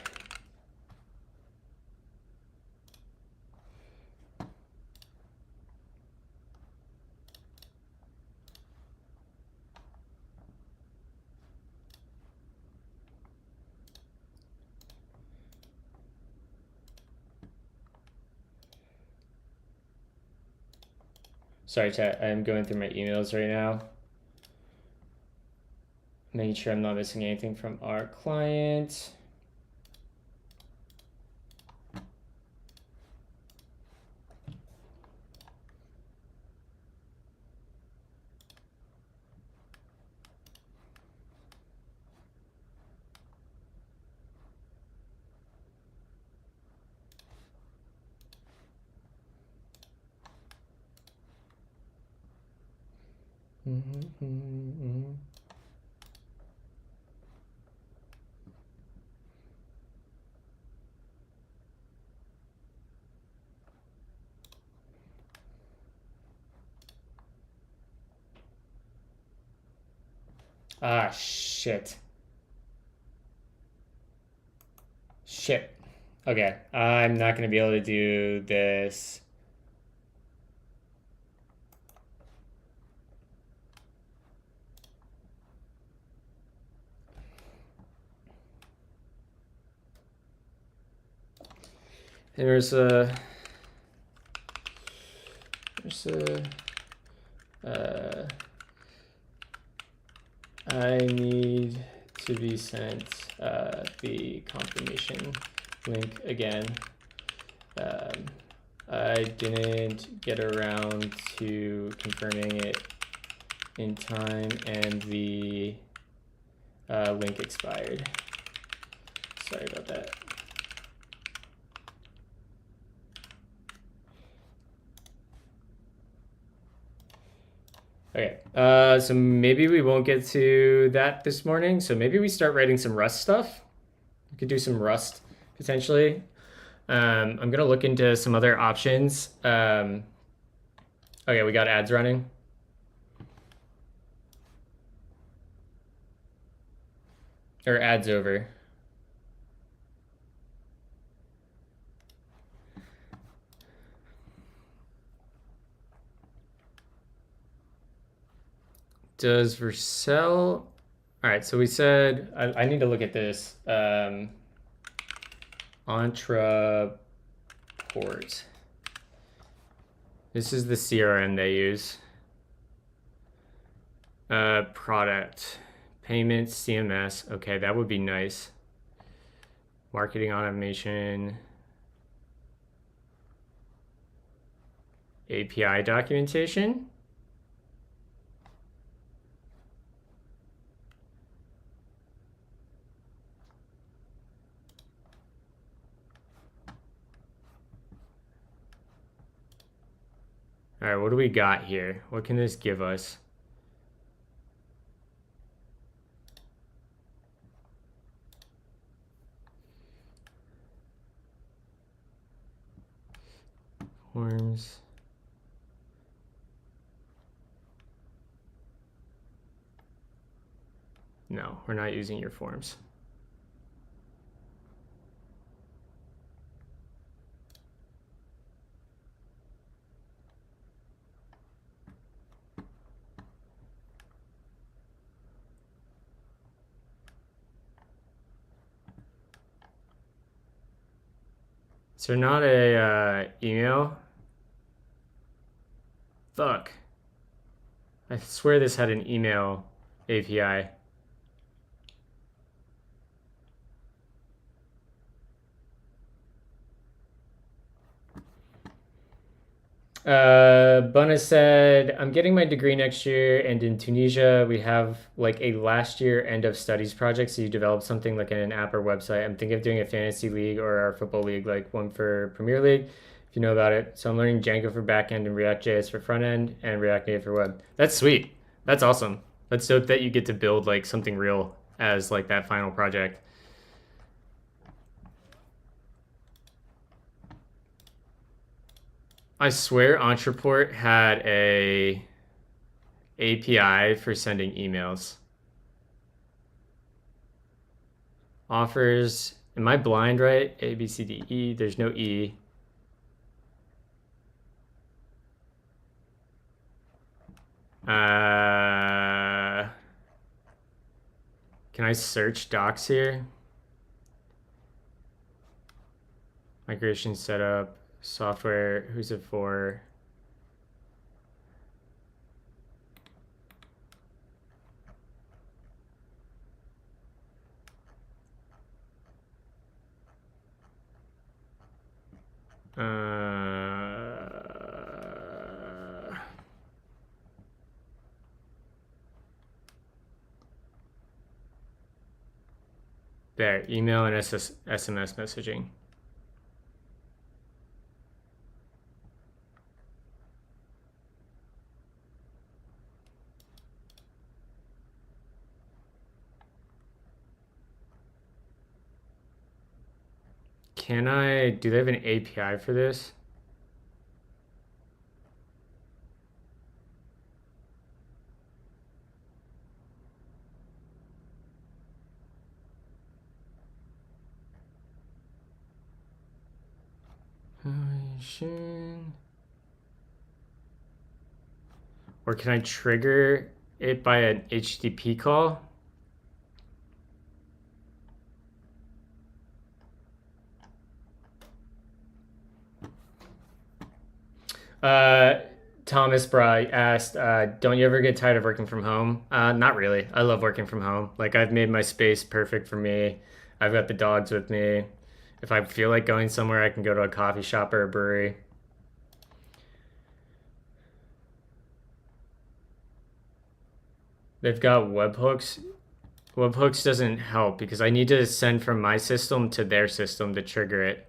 Speaker 1: Sorry, chat, I'm going through my emails right now. Making sure I'm not missing anything from our client. Ah, shit. Shit. Okay, I'm not going to be able to do this. There's a I need to be sent the confirmation link again. I didn't get around to confirming it in time, and the link expired. Sorry about that. Okay, so maybe we won't get to that this morning. So maybe we start writing some Rust stuff. We could do some Rust potentially. I'm gonna look into some other options. Okay, we got ads running. Or ads over. Does Vercel... All right, so we said, I need to look at this. Entraport. This is the CRM they use. Product. Payments, CMS. Okay, that would be nice. Marketing automation. API documentation. All right, what do we got here? What can this give us? Forms. No, we're not using your forms. Is there not a email? Fuck. I swear this had an email API. Bunna said, I'm getting my degree next year, and in Tunisia, we have like a last year end of studies project. So you develop something like an app or website. I'm thinking of doing a fantasy league or our football league, like one for Premier League, if you know about it. So I'm learning Django for backend and React.js for front end and React Native for web. That's sweet. That's awesome. Let's hope that you get to build like something real as like that final project. I swear Entreport had a API for sending emails. Offers, am I blind, right? A, B, C, D, E, there's no E. Can I search docs here? Migration setup, software, who's it for? There, email and SMS messaging. Do they have an API for this? Or can I trigger it by an HTTP call? Thomas Bry asked, don't you ever get tired of working from home? Not really. I love working from home. Like, I've made my space perfect for me. I've got the dogs with me. If I feel like going somewhere, I can go to a coffee shop or a brewery. They've got webhooks. Webhooks doesn't help because I need to send from my system to their system to trigger it.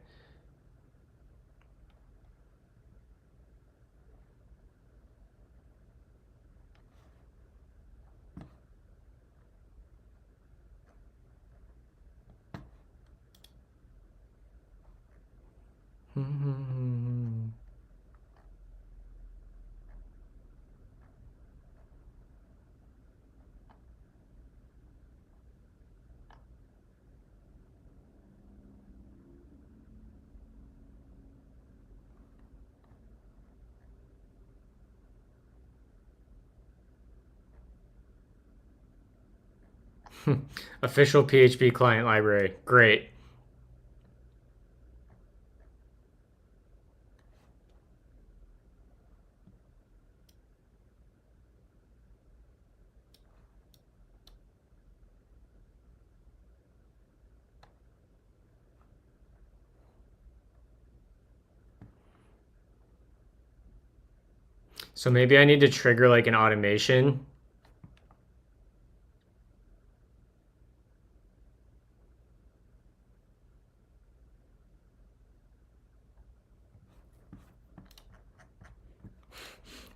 Speaker 1: Official PHP client library. Great. So maybe I need to trigger like an automation.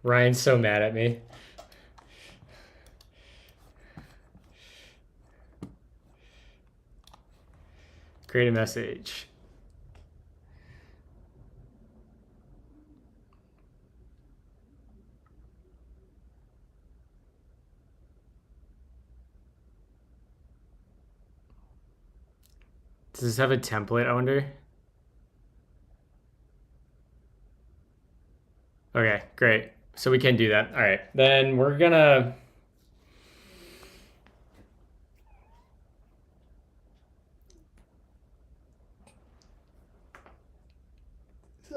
Speaker 1: Ryan's so mad at me. Create a message. Does this have a template, I wonder? Okay, great. So we can do that. All right, then we're gonna...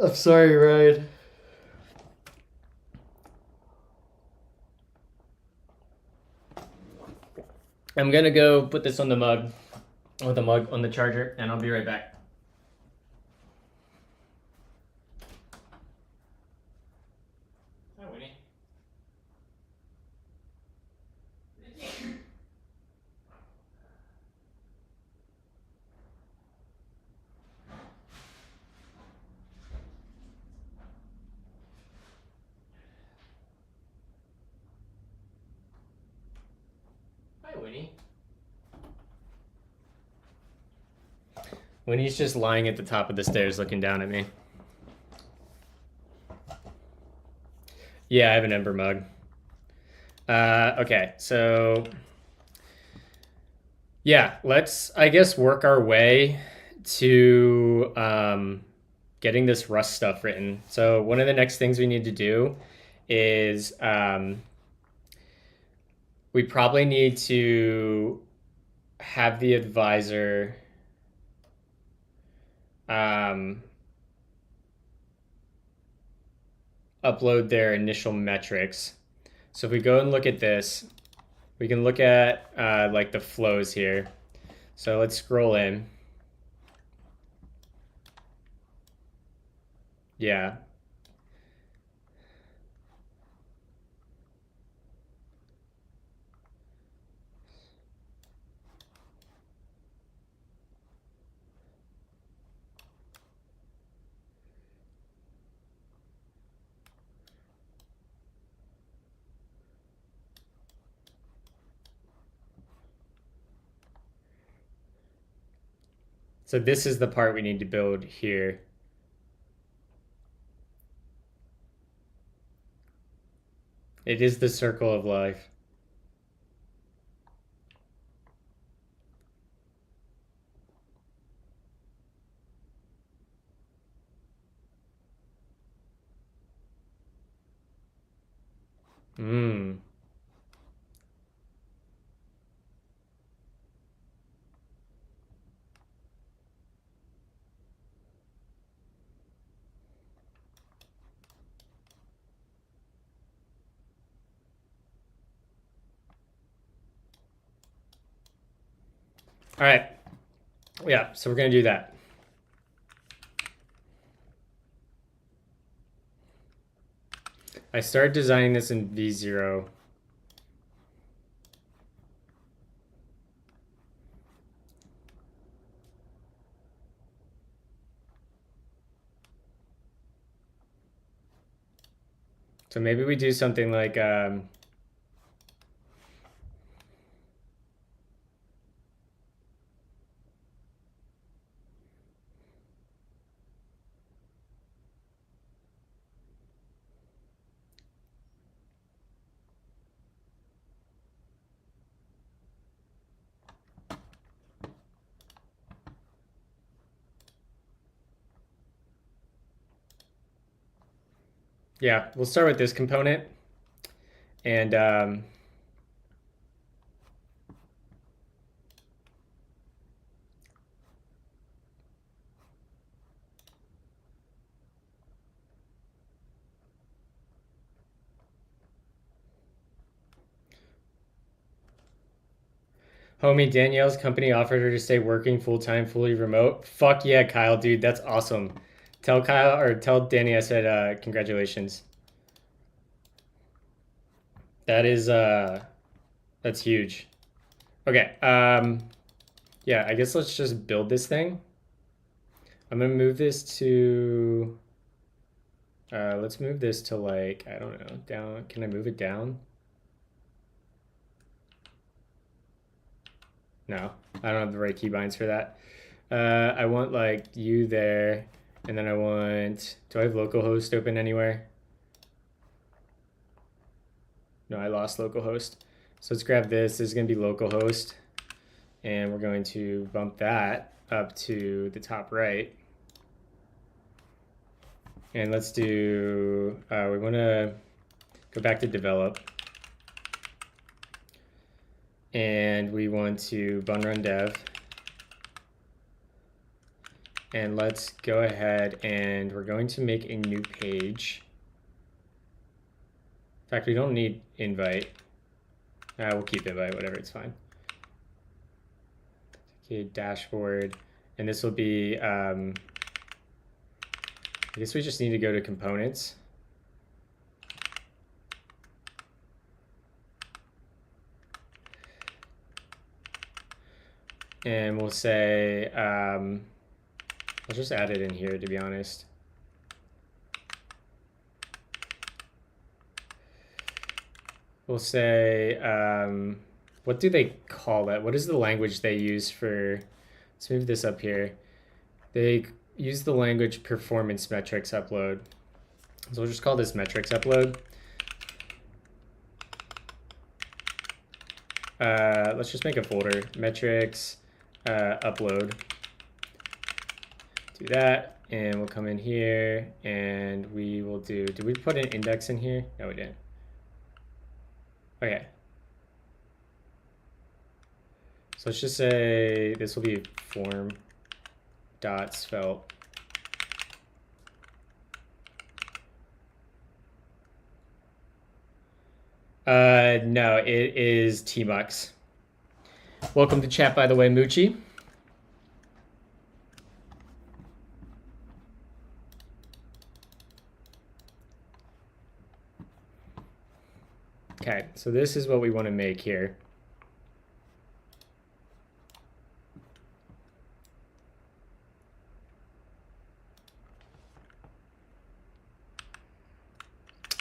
Speaker 1: I'm sorry, Ryan. I'm gonna go put this on the mug, with the mug on the charger, and I'll be right back. Hi, Winnie. Hi, Winnie. Winnie's just lying at the top of the stairs looking down at me. Yeah, I have an ember mug. Okay, so yeah, let's, I guess, work our way to getting this Rust stuff written. So one of the next things we need to do is we probably need to have the advisor upload their initial metrics. So if we go and look at this, we can look at like the flows here. So let's scroll in. Yeah. So this is the part we need to build here. It is the circle of life. Hmm. All right. Yeah, so we're going to do that. I started designing this in V0. So maybe we do something like Yeah, we'll start with this component. And homie, Danielle's company offered her to stay working full-time, fully remote. Fuck yeah, Kyle, dude. That's awesome. Tell Kyle, or tell Danny I said congratulations. That is that's huge. Okay, yeah, I guess let's just build this thing. I'm gonna move this to let's move this to, like, I don't know, down. Can I move it down? No, I don't have the right keybinds for that. I want, like, you there, and then I want, do I have localhost open anywhere? No, I lost localhost. So let's grab this. This is going to be localhost, and we're going to bump that up to the top right. And let's do, we want to go back to develop. And we want to bun run dev. And let's go ahead and we're going to make a new page. In fact, we don't need invite. We'll keep invite, whatever, it's fine. Okay, dashboard. And this will be, I guess we just need to go to components. And we'll say, I'll just add it in here, to be honest. We'll say, what do they call it? What is the language they use for, let's move this up here. They use the language performance metrics upload. So we'll just call this metrics upload. Let's just make a folder, metrics upload. Do that, and we'll come in here, and we will do, did we put an index in here? No, we didn't. Okay. So let's just say this will be form dot svelte. No, it is tmux. Welcome to chat, by the way, Moochie. Okay, so this is what we want to make here.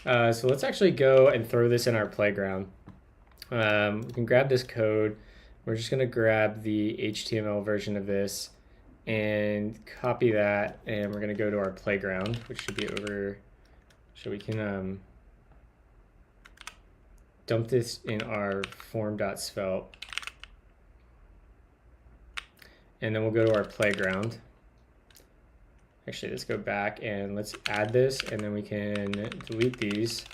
Speaker 1: So let's actually go and throw this in our playground. We can grab this code. We're just going to grab the HTML version of this and copy that, and we're going to go to our playground, which should be over, so we can dump this in our form.svelte. And then we'll go to our playground. Actually, let's go back and let's add this, and then we can delete these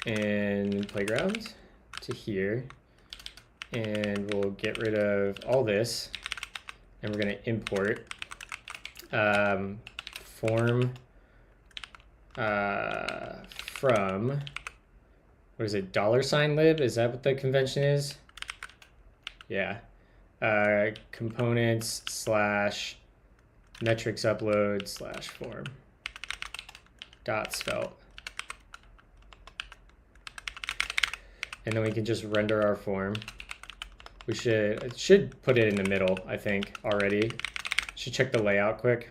Speaker 1: and playground to here. And we'll get rid of all this, and we're going to import form from, what is it, $lib? Is that what the convention is? Yeah. Components slash metrics upload slash form dot svelte. And then we can just render our form. We should put it in the middle, I think, already. Should check the layout quick.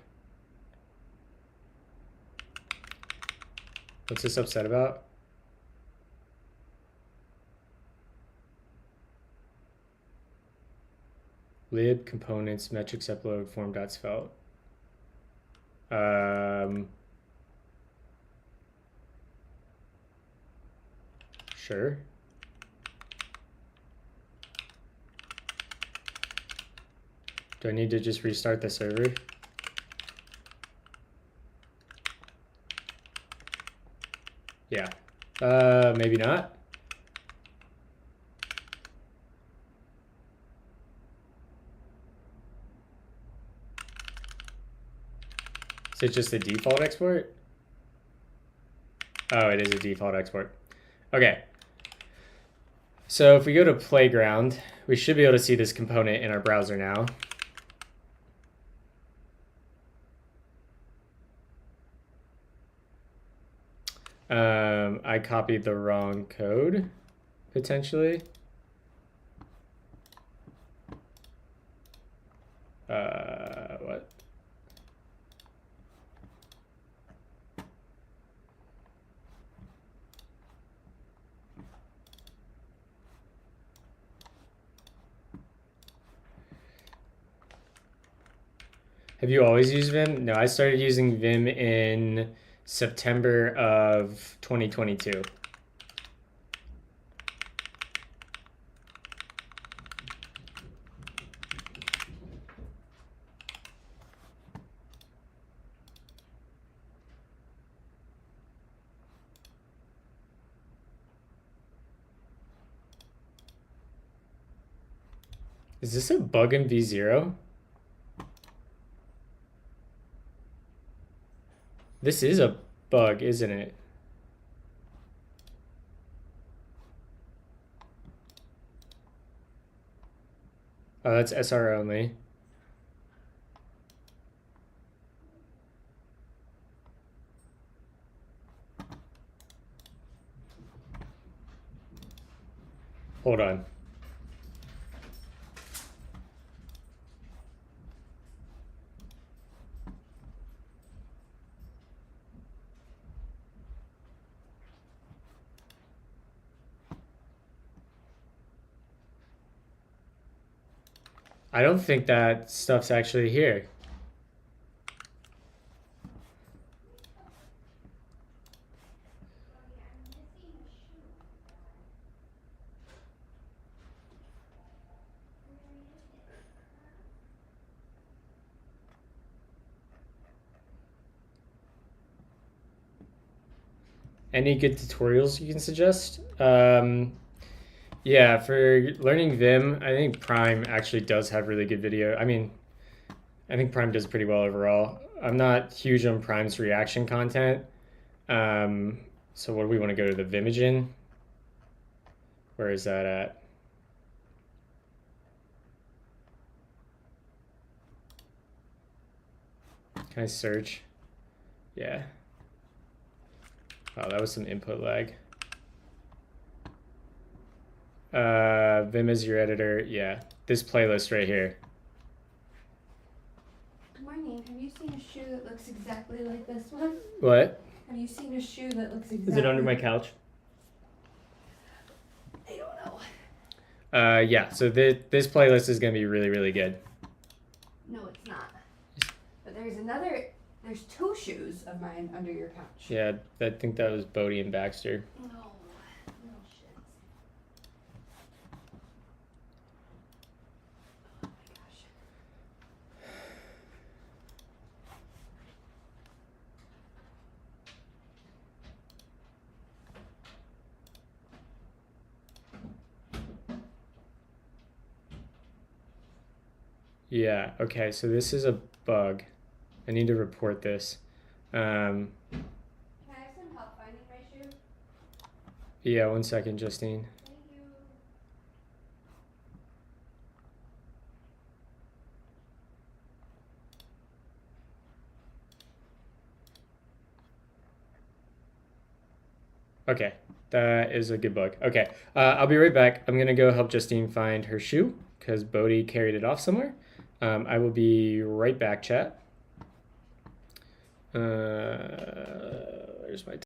Speaker 1: What's this upset about? Lib components metrics upload form.svelte. Sure. Do I need to just restart the server? Yeah. Maybe not. Is it just the default export? Oh, it is a default export. Okay. So if we go to Playground, we should be able to see this component in our browser now. I copied the wrong code, potentially. What? Have you always used Vim? No, I started using Vim in September of 2022. Is this a bug in V0? This is a bug, isn't it? Oh, that's SR only. Hold on. I don't think that stuff's actually here. Any good tutorials you can suggest? Yeah, for learning Vim, I think Prime actually does have really good video. I mean, I think Prime does pretty well overall. I'm not huge on Prime's reaction content. Um, so what do we want to go to the Vimogen? Where is that at? Can I search? Yeah. Oh, that was some input lag. Vim is your editor. Yeah, this playlist right here.
Speaker 2: Good morning. Have you seen a shoe that looks exactly like this one?
Speaker 1: What?
Speaker 2: Have you seen a shoe that looks exactly?
Speaker 1: Is it under my couch?
Speaker 2: I don't know.
Speaker 1: Yeah. So this playlist is gonna be really, really good.
Speaker 2: No, it's not. But there's two shoes of mine under your couch.
Speaker 1: Yeah, I think that was Bodie and Baxter.
Speaker 2: No, little shits. Oh my gosh.
Speaker 1: Yeah. Okay. So this is a bug. I need to report this.
Speaker 2: Can I have some help finding my shoe?
Speaker 1: Yeah. 1 second, Justine.
Speaker 2: Thank you.
Speaker 1: Okay. That is a good bug. Okay. I'll be right back. I'm gonna go help Justine find her shoe because Bodie carried it off somewhere. I will be right back, chat. There's my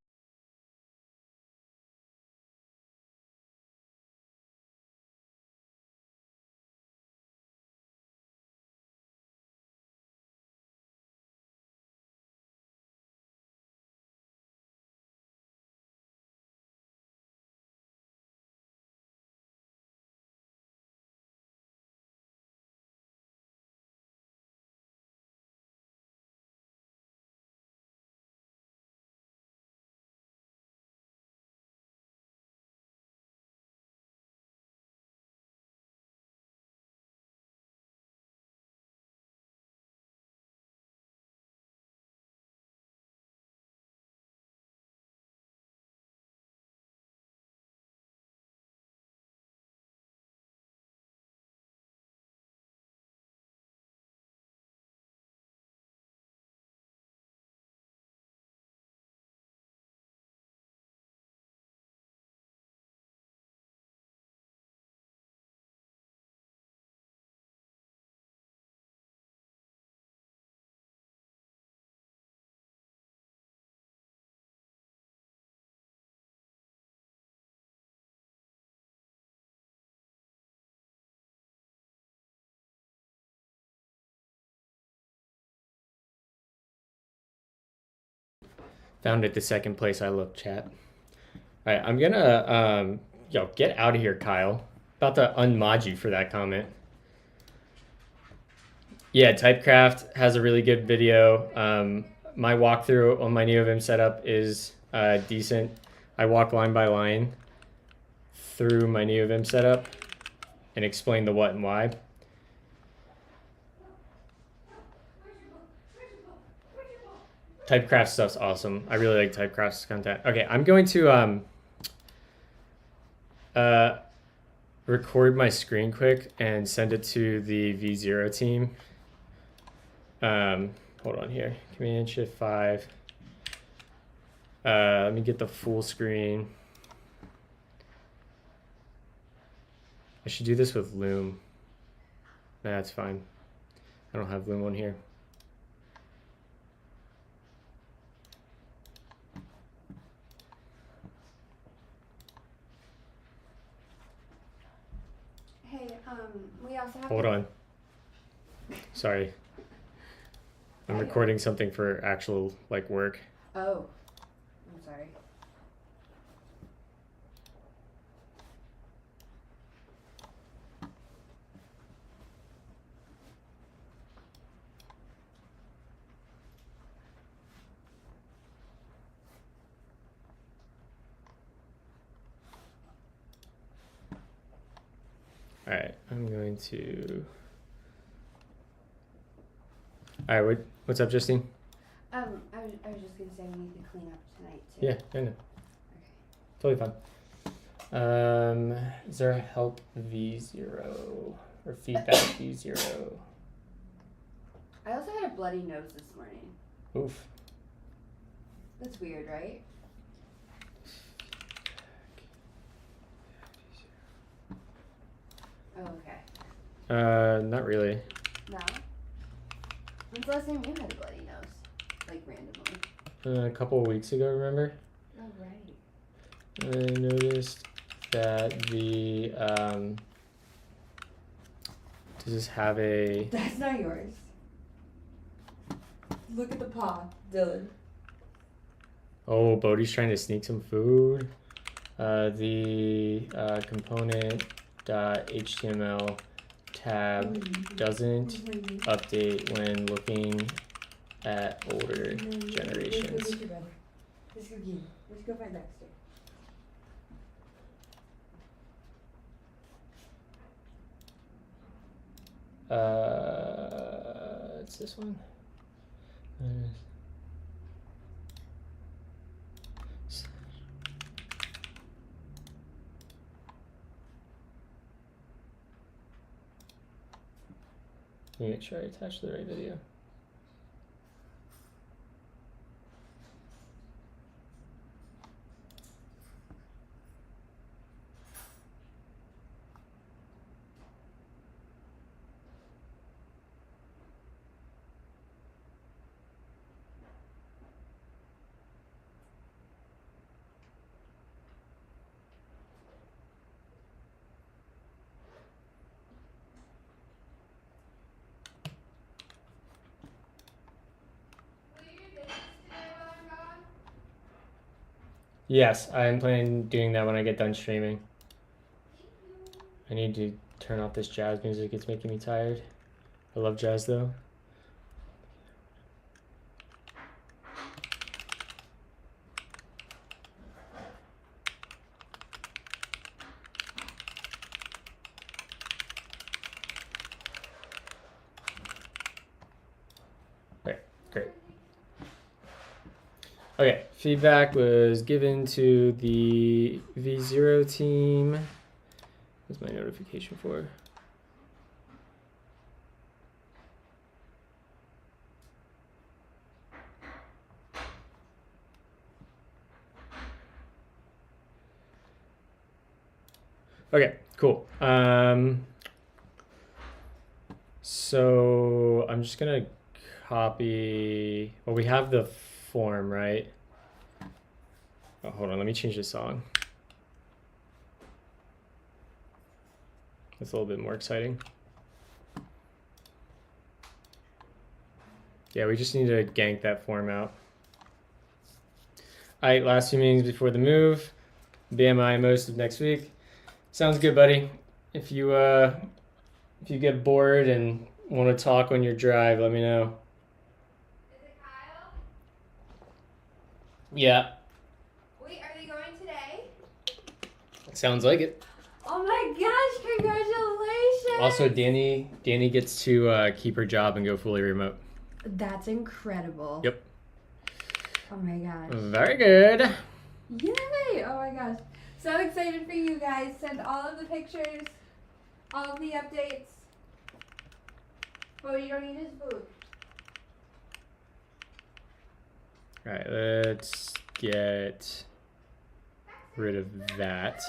Speaker 1: Found it the second place I looked, chat. All right, I'm gonna yo, get out of here, Kyle. About to unmod you for that comment. Yeah, Typecraft has a really good video. My walkthrough on my NeoVim setup is decent. I walk line by line through my NeoVim setup and explain the what and why. Typecraft stuff's awesome. I really like Typecraft's content. Okay, I'm going to record my screen quick and send it to the V0 team. Hold on here. Command Shift 5. Let me get the full screen. I should do this with Loom. Nah, that's fine. I don't have Loom on here.
Speaker 2: Hey, we also have.
Speaker 1: Hold on. Sorry. I'm recording something for actual like work.
Speaker 2: Oh, I'm sorry.
Speaker 1: All right, I'm going to. All right, what's up, Justine?
Speaker 2: I was just gonna say we need to clean up tonight too.
Speaker 1: Yeah, I know.
Speaker 2: Okay.
Speaker 1: Totally fine. Is there a help V0 or feedback V0?
Speaker 2: I also had a bloody nose this morning.
Speaker 1: Oof.
Speaker 2: That's weird, right? Oh, okay.
Speaker 1: Not really.
Speaker 2: No? When's the last time you had a bloody nose? Like randomly?
Speaker 1: A couple of weeks ago, remember?
Speaker 2: Oh, right.
Speaker 1: I noticed that the, does this have a...
Speaker 2: That's not yours. Look at the paw, Dylan.
Speaker 1: Oh, Bodhi's trying to sneak some food. The component.html tab doesn't update when looking at older generations.
Speaker 2: Let's go get him. Let's go find Dexter.
Speaker 1: It's this one. Let me make sure I attach the right video. Yes, I'm planning on doing that when I get done streaming. I need to turn off this jazz music. It's making me tired. I love jazz though. Okay, great. Okay, feedback was given to the V0 team. What's my notification for? Okay, cool. So I'm just gonna copy. Well, we have the form, right? Oh, hold on, let me change the song. That's a little bit more exciting. Yeah, we just need to gank that form out. Height last few meetings before the move. BMI most of next week. Sounds good, buddy. If you get bored and want to talk on your drive, let me know.
Speaker 2: Is it Kyle?
Speaker 1: Yeah.
Speaker 2: Wait, are they going today?
Speaker 1: Sounds like it.
Speaker 2: Oh my gosh, congratulations!
Speaker 1: Also, Danny gets to keep her job and go fully remote.
Speaker 2: That's incredible.
Speaker 1: Yep.
Speaker 2: Oh my gosh.
Speaker 1: Very good.
Speaker 2: Yay! Oh my gosh. So excited for you guys. Send all of the pictures, all of the updates. Oh, you don't need his boot.
Speaker 1: All right, let's get rid of that.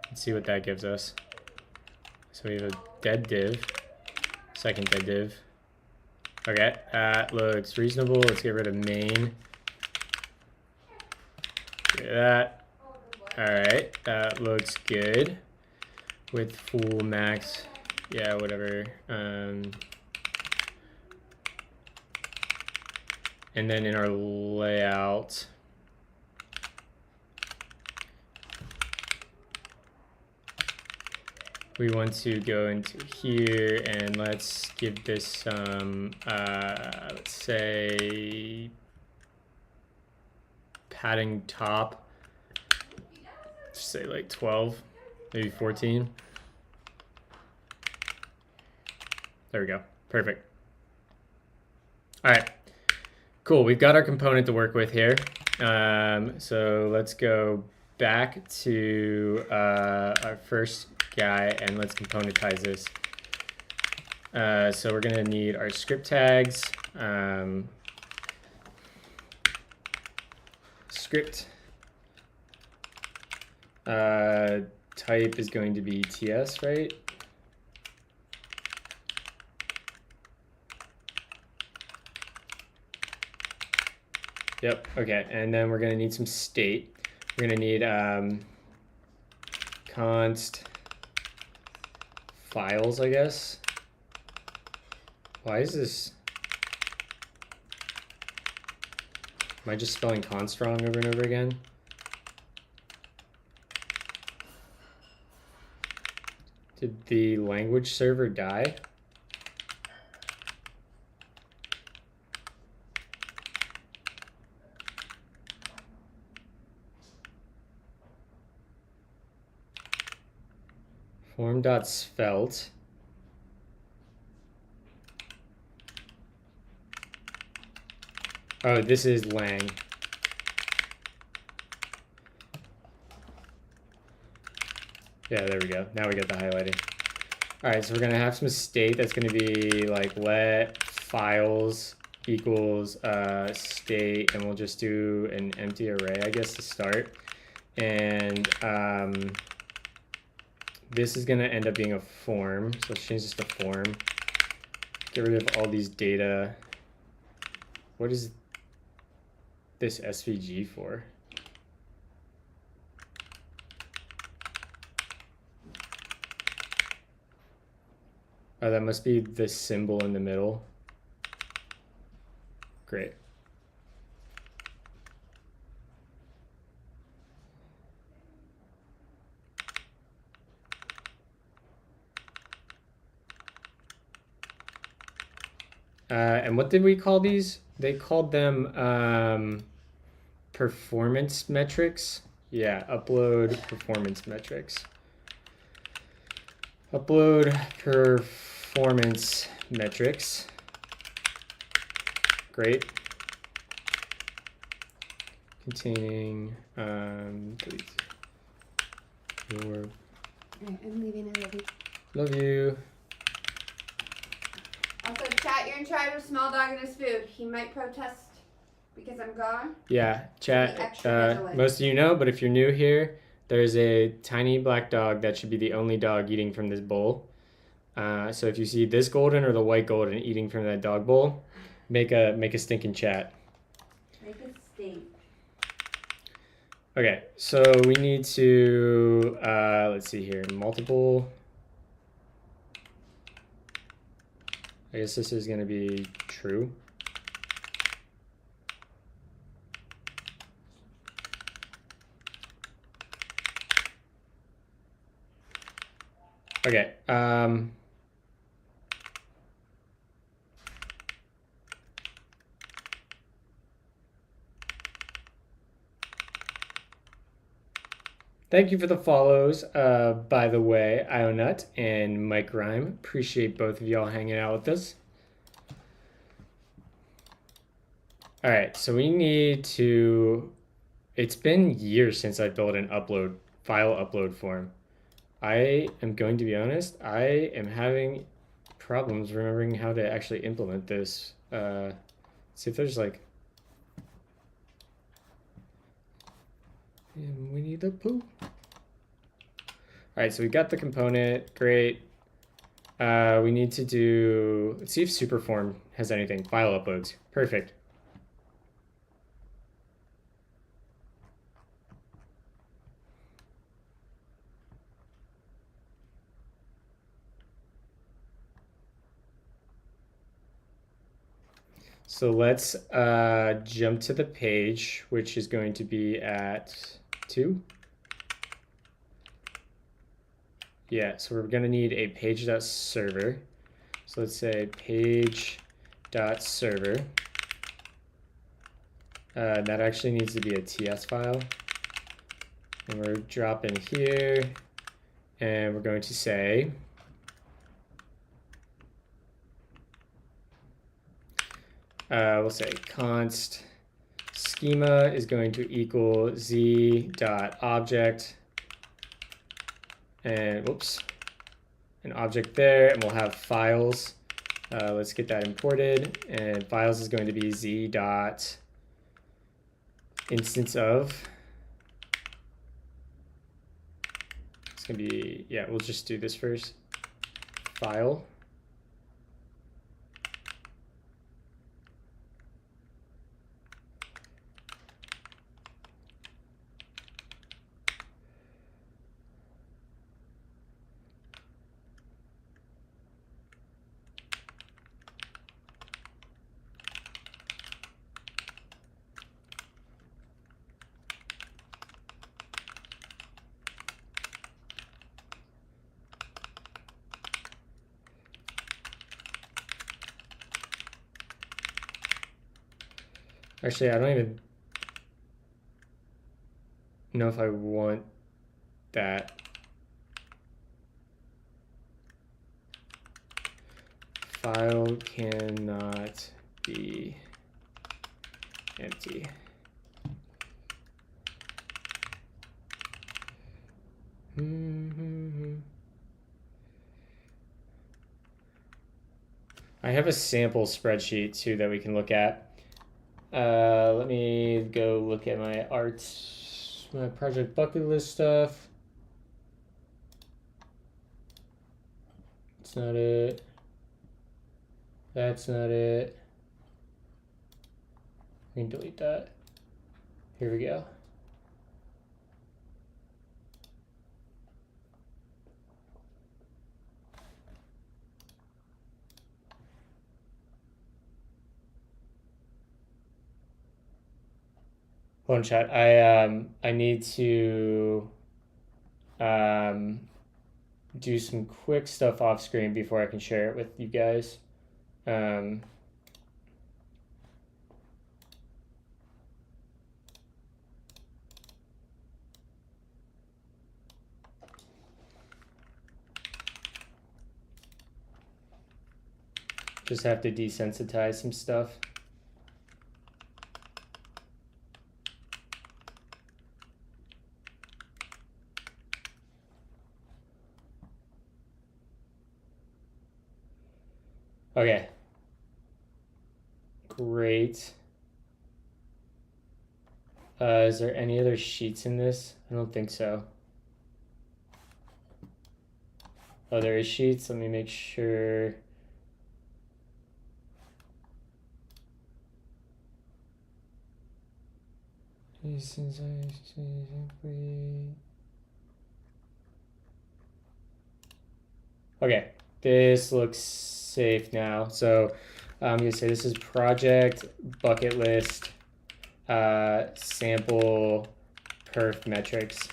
Speaker 1: Let's see what that gives us. So we have a dead div, second dead div. Okay, that looks reasonable. Let's get rid of main. Get rid of that. All right, that looks good. With full max, yeah, whatever. And then in our layout, we want to go into here and let's give this some, let's say, padding top. Just say like 12, maybe 14. There we go. Perfect. All right. Cool. We've got our component to work with here. So let's go back to our first guy and let's componentize this. So we're going to need our script tags. Script type is going to be TS, right? Yep, okay, and then we're gonna need some state. We're gonna need const files, I guess. Why is this? Am I just spelling const wrong over and over again? Did the language server die? Form.svelte. Oh, this is lang. Yeah, there we go. Now we get the highlighting. All right, so we're gonna have some state that's gonna be like let files equals state, and we'll just do an empty array, I guess, to start. And this is gonna end up being a form. So let's change this to form. Get rid of all these data. What is this SVG for? Oh, that must be the symbol in the middle. Great. And what did we call these? They called them performance metrics. Yeah, upload performance metrics. Upload performance metrics. Great. Containing delete your.
Speaker 2: Alright, I'm leaving. I love you.
Speaker 1: Love you.
Speaker 2: Also, chat, you're in charge of Small Dog and his food. He might protest because I'm gone.
Speaker 1: Yeah, chat.
Speaker 2: Extra vigilant.
Speaker 1: Most of you know, but if you're new here, there's a tiny black dog that should be the only dog eating from this bowl. So if you see this golden or the white golden eating from that dog bowl, make a stinking chat.
Speaker 2: Make a state.
Speaker 1: Okay, so we need to let's see here, multiple. I guess this is going to be true. Okay. Thank you for the follows, by the way, Ionut and Mike Rhyme. Appreciate both of y'all hanging out with us. All right, so we need to, it's been years since I built an file upload form. I am going to be honest, I am having problems remembering how to actually implement this. See if there's like, Winnie the Pooh. All right, so we got the component, great. We need to do, let's see if Superform has anything. File uploads, perfect. So let's jump to the page, which is going to be at 2. Yeah, so we're going to need a page.server. So let's say page.server. That actually needs to be a TS file. And we're dropping here. And we're going to say we'll say const schema is going to equal z.object and whoops, an object there, and we'll have files. Let's get that imported, and files is going to be z dot instance of. It's gonna be, yeah, we'll just do this first. File. Actually, I don't even know if I want that. File cannot be empty. I have a sample spreadsheet too that we can look at. Let me go look at my my project bucket list stuff. It's not it. That's not it. We can delete that. Here we go. Hold on, chat. I need to do some quick stuff off screen before I can share it with you guys. Just have to desensitize some stuff. Okay. Great. Is there any other sheets in this? I don't think so. Oh, there is sheets. Let me make sure. Since I simply. Okay, this looks safe now. So I'm gonna say this is project bucket list sample perf metrics.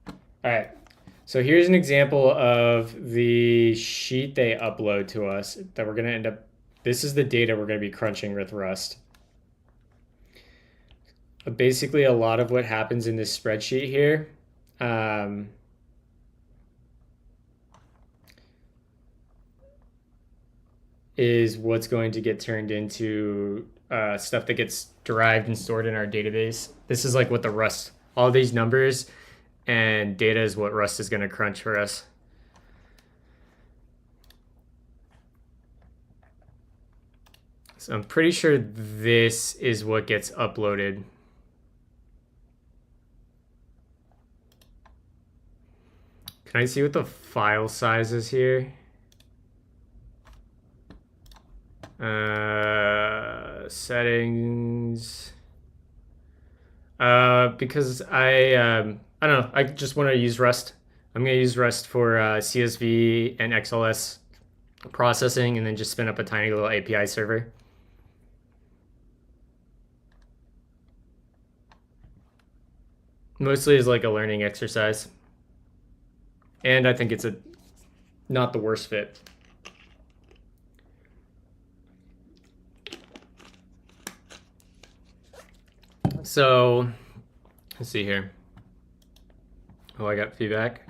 Speaker 1: All right, So here's an example of the sheet they upload to us that we're going to end up. This is the data we're going to be crunching with Rust. But basically, a lot of what happens in this spreadsheet here is what's going to get turned into stuff that gets derived and stored in our database. This is like what the Rust, all these numbers and data is what Rust is going to crunch for us. So I'm pretty sure this is what gets uploaded. Can I see what the file size is here? Settings. Because I don't know. I just want to use Rust. I'm going to use Rust for CSV and XLS processing, and then just spin up a tiny little API server. Mostly is like a learning exercise. And I think it's not the worst fit. So let's see here. Oh, I got feedback.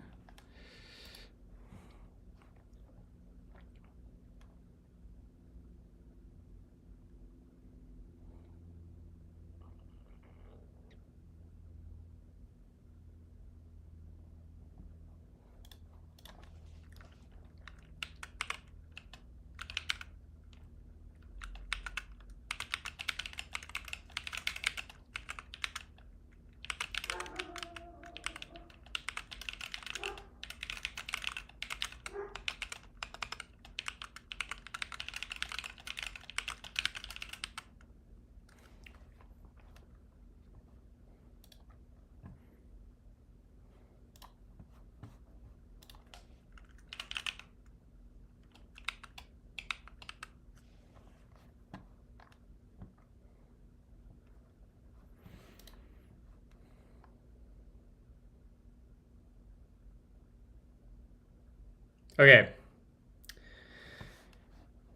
Speaker 1: Okay.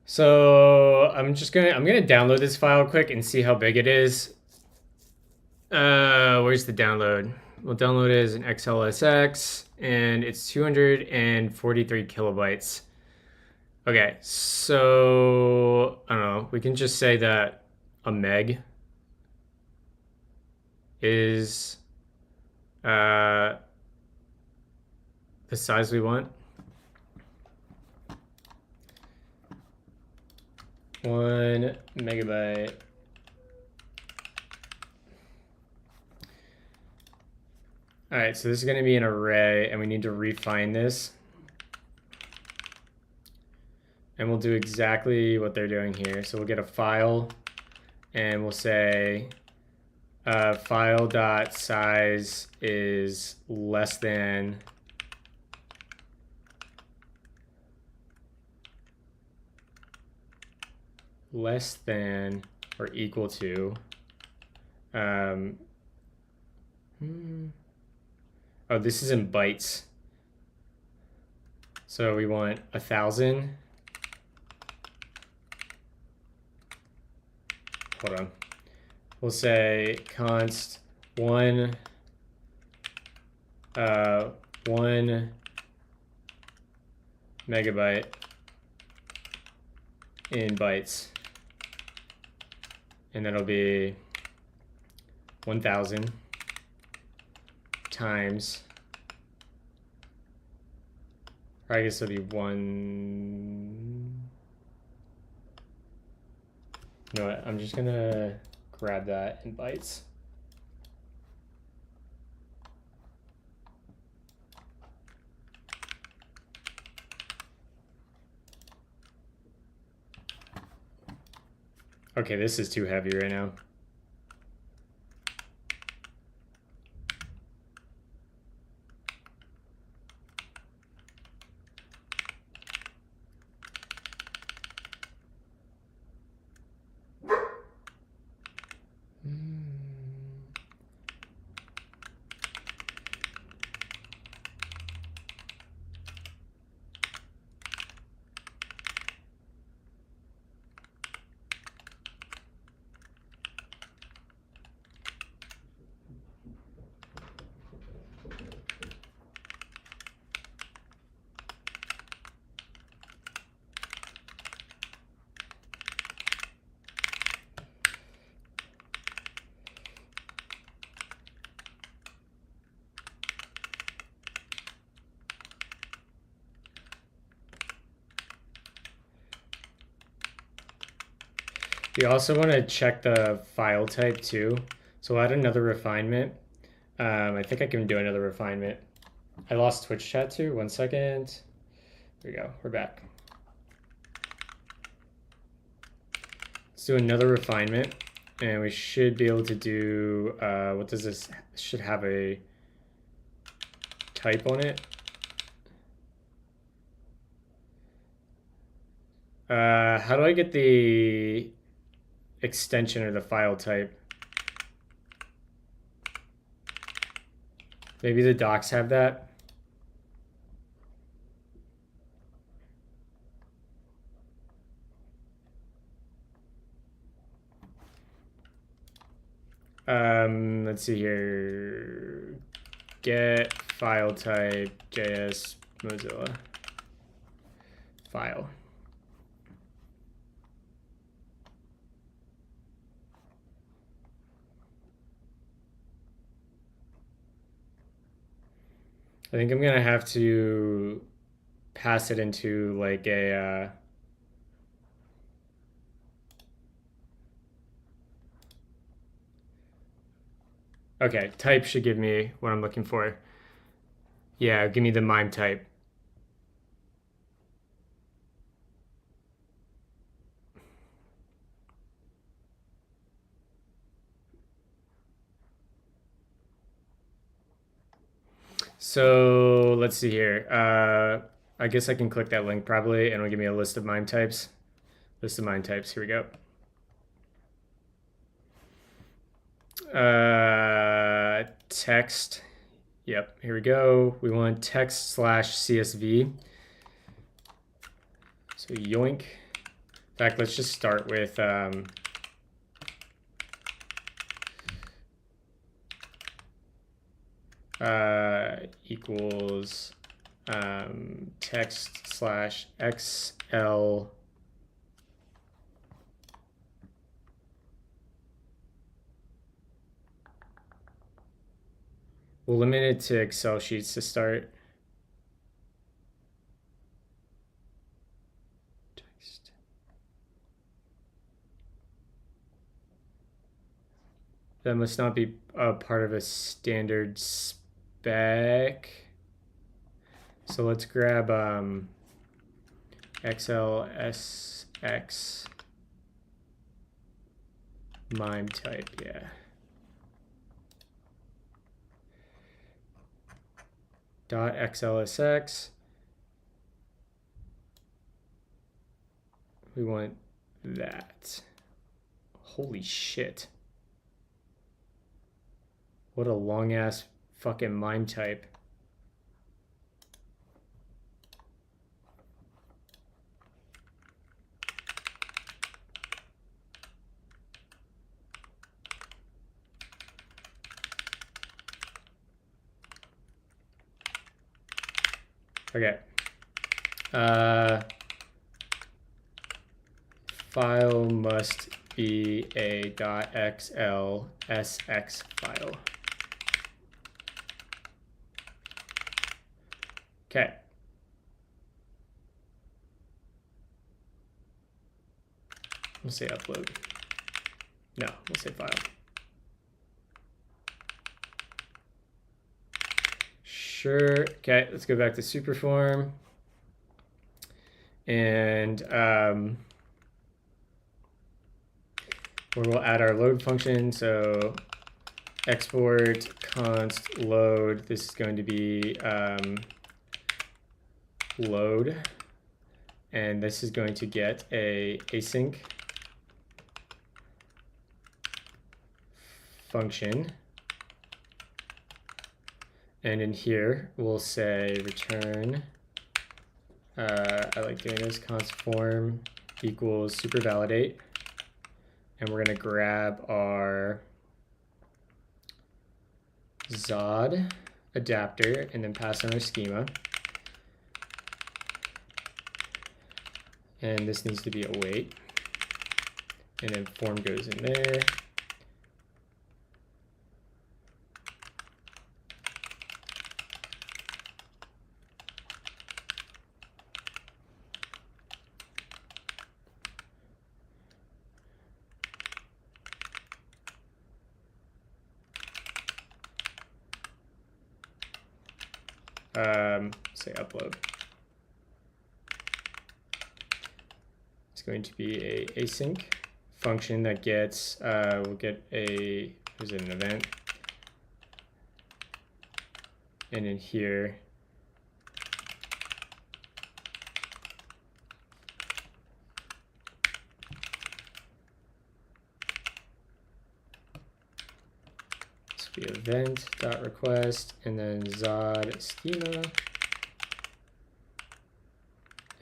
Speaker 1: So I'm gonna download this file quick and see how big it is. Where's the download? We'll download it as an XLSX, and it's 243 kilobytes. Okay, so I don't know. We can just say that a meg is the size we want. 1 megabyte. All right, so this is going to be an array, and we need to refine this. And we'll do exactly what they're doing here. So we'll get a file, and we'll say file dot size is less than or equal to oh, this is in bytes. So we want 1,000. Hold on. We'll say const 1 megabyte in bytes, and that'll be 1,000 times, or I guess it'll be 1. You know what? I'm just gonna grab that in bytes. Okay, this is too heavy right now. We also want to check the file type too. So we'll add another refinement. I think I can do another refinement. I lost Twitch chat too. 1 second. There we go. We're back. Let's do another refinement. And we should be able to do, what does this, should have a type on it. How do I get the extension or the file type? Maybe the docs have that. Let's see here. Get file type JS Mozilla file. I think I'm gonna have to pass it into like a okay, type should give me what I'm looking for. Yeah, give me the MIME type. So let's see here. I guess I can click that link probably, and it'll give me a list of MIME types. List of MIME types. Here we go. Text. Yep, here we go. We want text / CSV. So yoink. In fact, let's just start with equals text / XL we'll limit it to Excel sheets to start. Text. That must not be a part of a standard spec. So let's grab XLSX MIME type, yeah. .xlsx. We want that. Holy shit. What a long ass fucking MIME type. Okay. File must be a .xlsx file. Okay. We'll say upload. No, we'll say file. Sure. Okay, let's go back to Superform. And where we'll add our load function. So export const load. This is going to be load. And this is going to get a async function. And in here, we'll say return, I like doing this, const form equals super validate. And we're gonna grab our Zod adapter and then pass on our schema. And this needs to be await. And then form goes in there. say upload. It's going to be a async function that gets, we'll get a, was it an event? And in here, this will be event.request and then zod schema.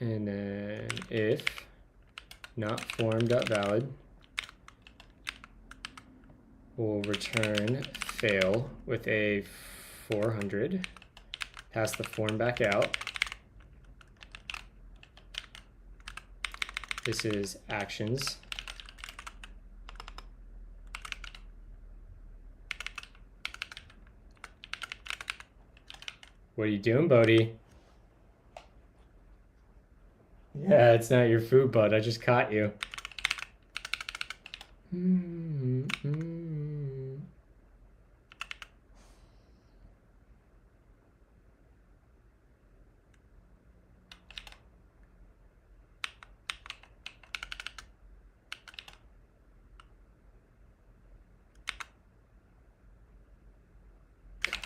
Speaker 1: And then if not form.valid, we'll return fail with a 400, pass the form back out. This is actions. What are you doing, Bodhi? Yeah, it's not your food, bud. I just caught you.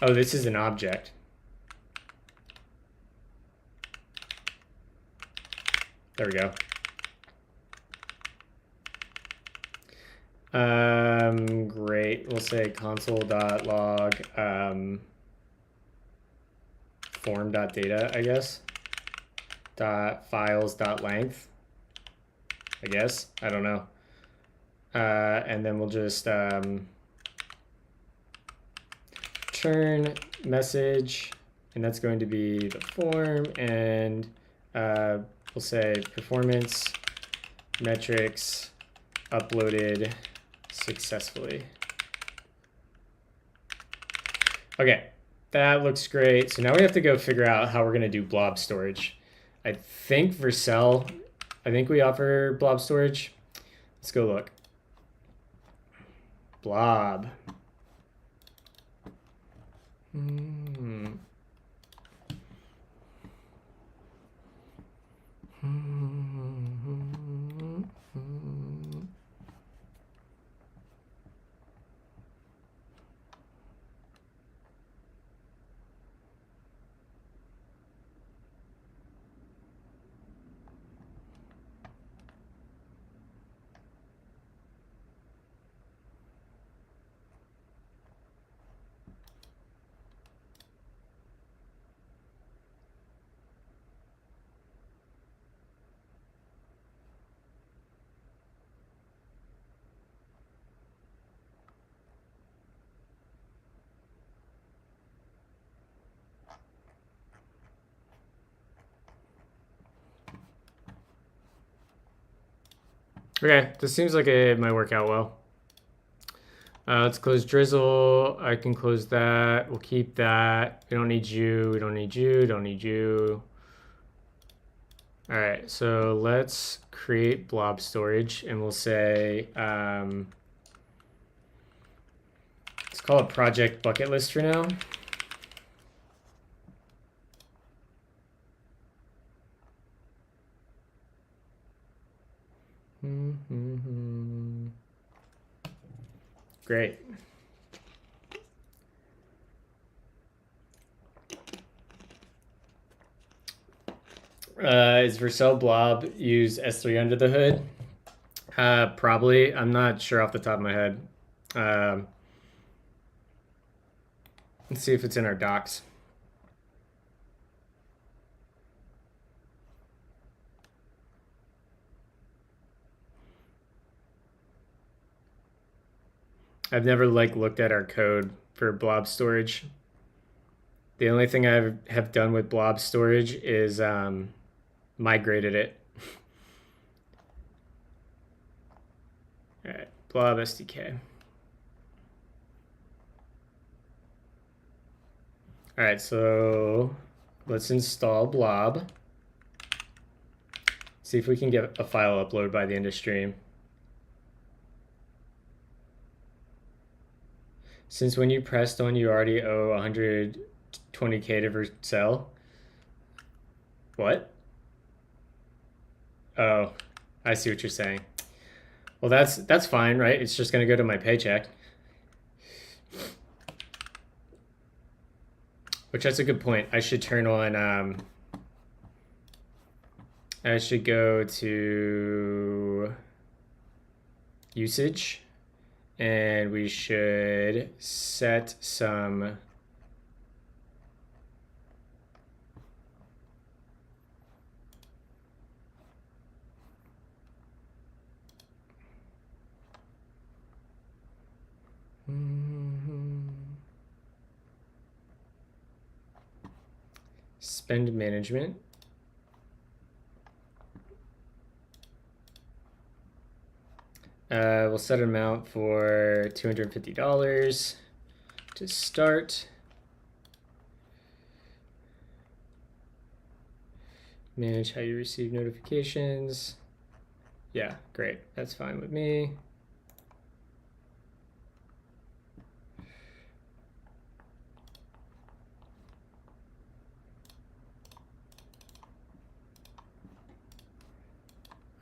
Speaker 1: Oh, this is an object. There we go. Great. We'll say console.log form.data, I guess. .files.length, I guess. I don't know. And then we'll just return message, and that's going to be the form, and we'll say performance metrics uploaded successfully. Okay, that looks great. So now we have to go figure out how we're going to do blob storage. I think Vercel, I think we offer blob storage. Let's go look. Blob. Okay, this seems like it might work out well. Let's close drizzle. I can close that. We'll keep that. We don't need you. We don't need you. Don't need you. All right, so let's create blob storage, and we'll say, let's call it project bucket list for now. Great. Is Vercel blob use S3 under the hood? Probably. I'm not sure off the top of my head. Let's see if it's in our docs. I've never looked at our code for blob storage. The only thing I have done with blob storage is migrated it. All right, blob SDK. All right, so let's install blob. See if we can get a file upload by the end of stream. Since when you pressed on, you already owe 100 20K to Vercel. What? Oh, I see what you're saying. Well, that's fine, right? It's just gonna go to my paycheck. Which that's a good point. I should turn on I should go to usage and we should set some spend management. We'll set an amount for $250 to start. Manage how you receive notifications. Yeah, great. That's fine with me.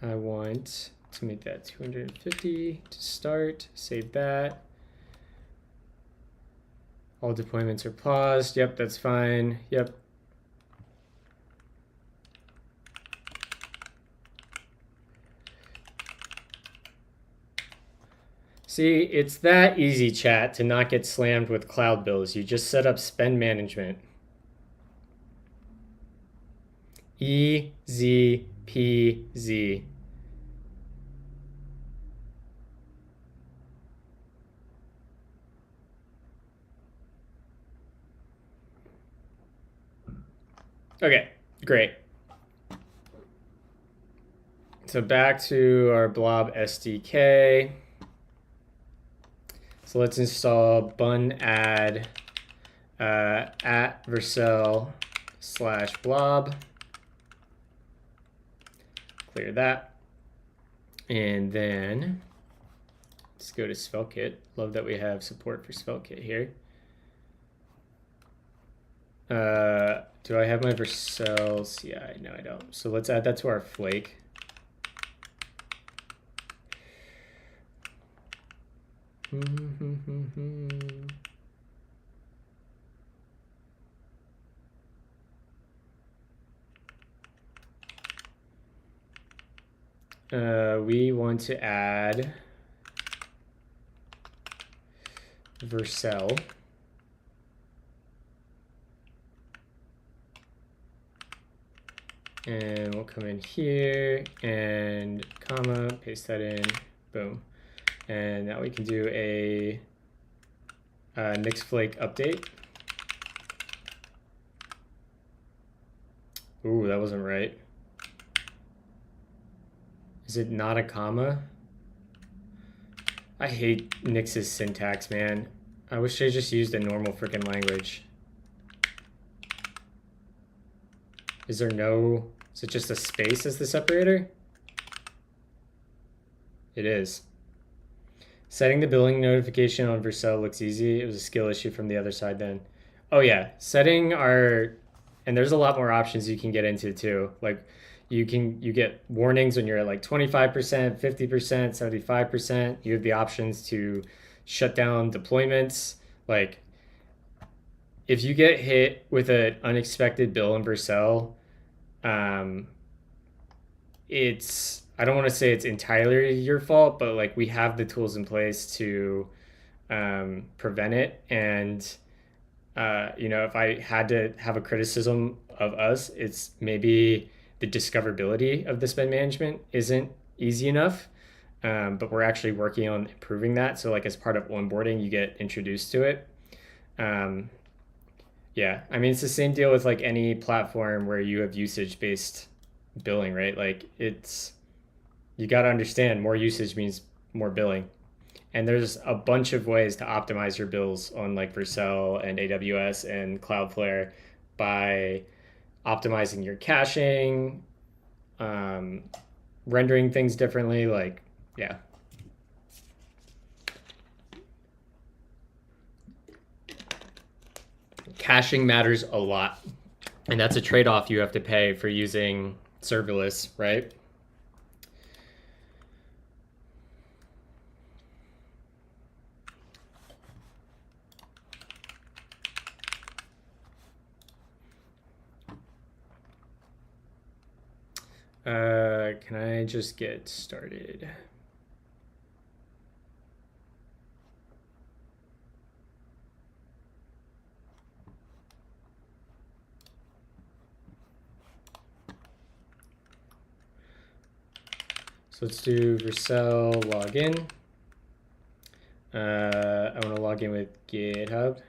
Speaker 1: I want to make that 250 to start. Save that. All deployments are paused. Yep, that's fine. Yep. See, it's that easy, chat, to not get slammed with cloud bills. You just set up spend management. Easy peasy. Okay, great. So back to our blob SDK. So let's install bun add at Vercel/blob. Clear that. And then let's go to SvelteKit. Love that we have support for SvelteKit here. Do I have my Vercel CI? No, I don't. So let's add that to our flake. We want to add Vercel. And we'll come in here and comma, paste that in, boom. And now we can do a Nix Flake update. Ooh, that wasn't right. Is it not a comma? I hate Nix's syntax, man. I wish they just used a normal freaking language. Is it just a space as the separator? It is. Setting the billing notification on Vercel looks easy. It was a skill issue from the other side then. Oh yeah, and there's a lot more options you can get into too. Like you get warnings when you're at like 25%, 50%, 75%. You have the options to shut down deployments. Like if you get hit with an unexpected bill in Vercel, I don't want to say it's entirely your fault, but like we have the tools in place to prevent it. And if I had to have a criticism of us, it's maybe the discoverability of the spend management isn't easy enough. But we're actually working on improving that. So like as part of onboarding, you get introduced to it. Yeah, I mean, it's the same deal with like any platform where you have usage-based billing, right? Like you got to understand more usage means more billing. And there's a bunch of ways to optimize your bills on like Vercel and AWS and Cloudflare by optimizing your caching, rendering things differently. Like, yeah. caching matters a lot. And that's a trade-off you have to pay for using serverless, right? Can I just get started? So let's do Vercel login. I want to log in with GitHub.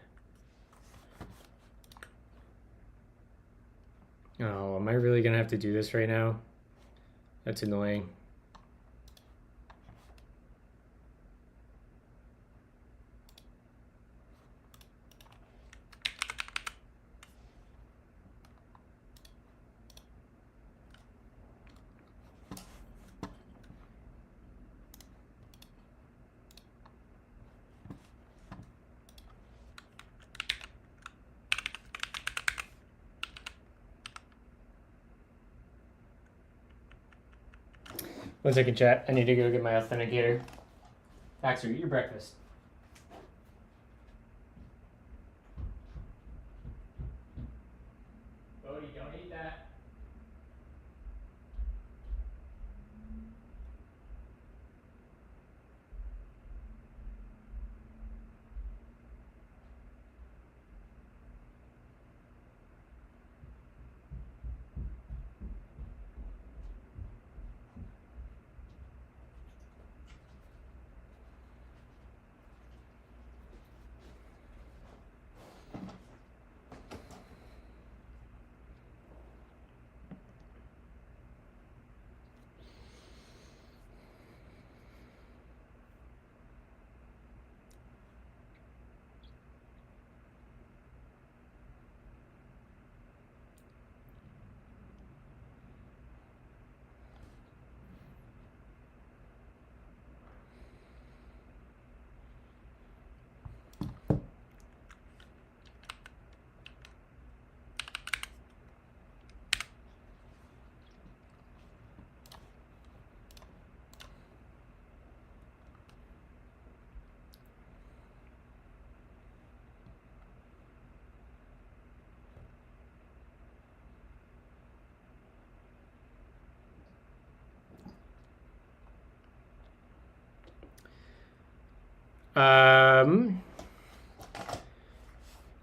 Speaker 1: Oh, am I really gonna have to do this right now? That's annoying. One second, chat. I need to go get my authenticator. Baxter, eat your breakfast. Bodhi, don't eat that.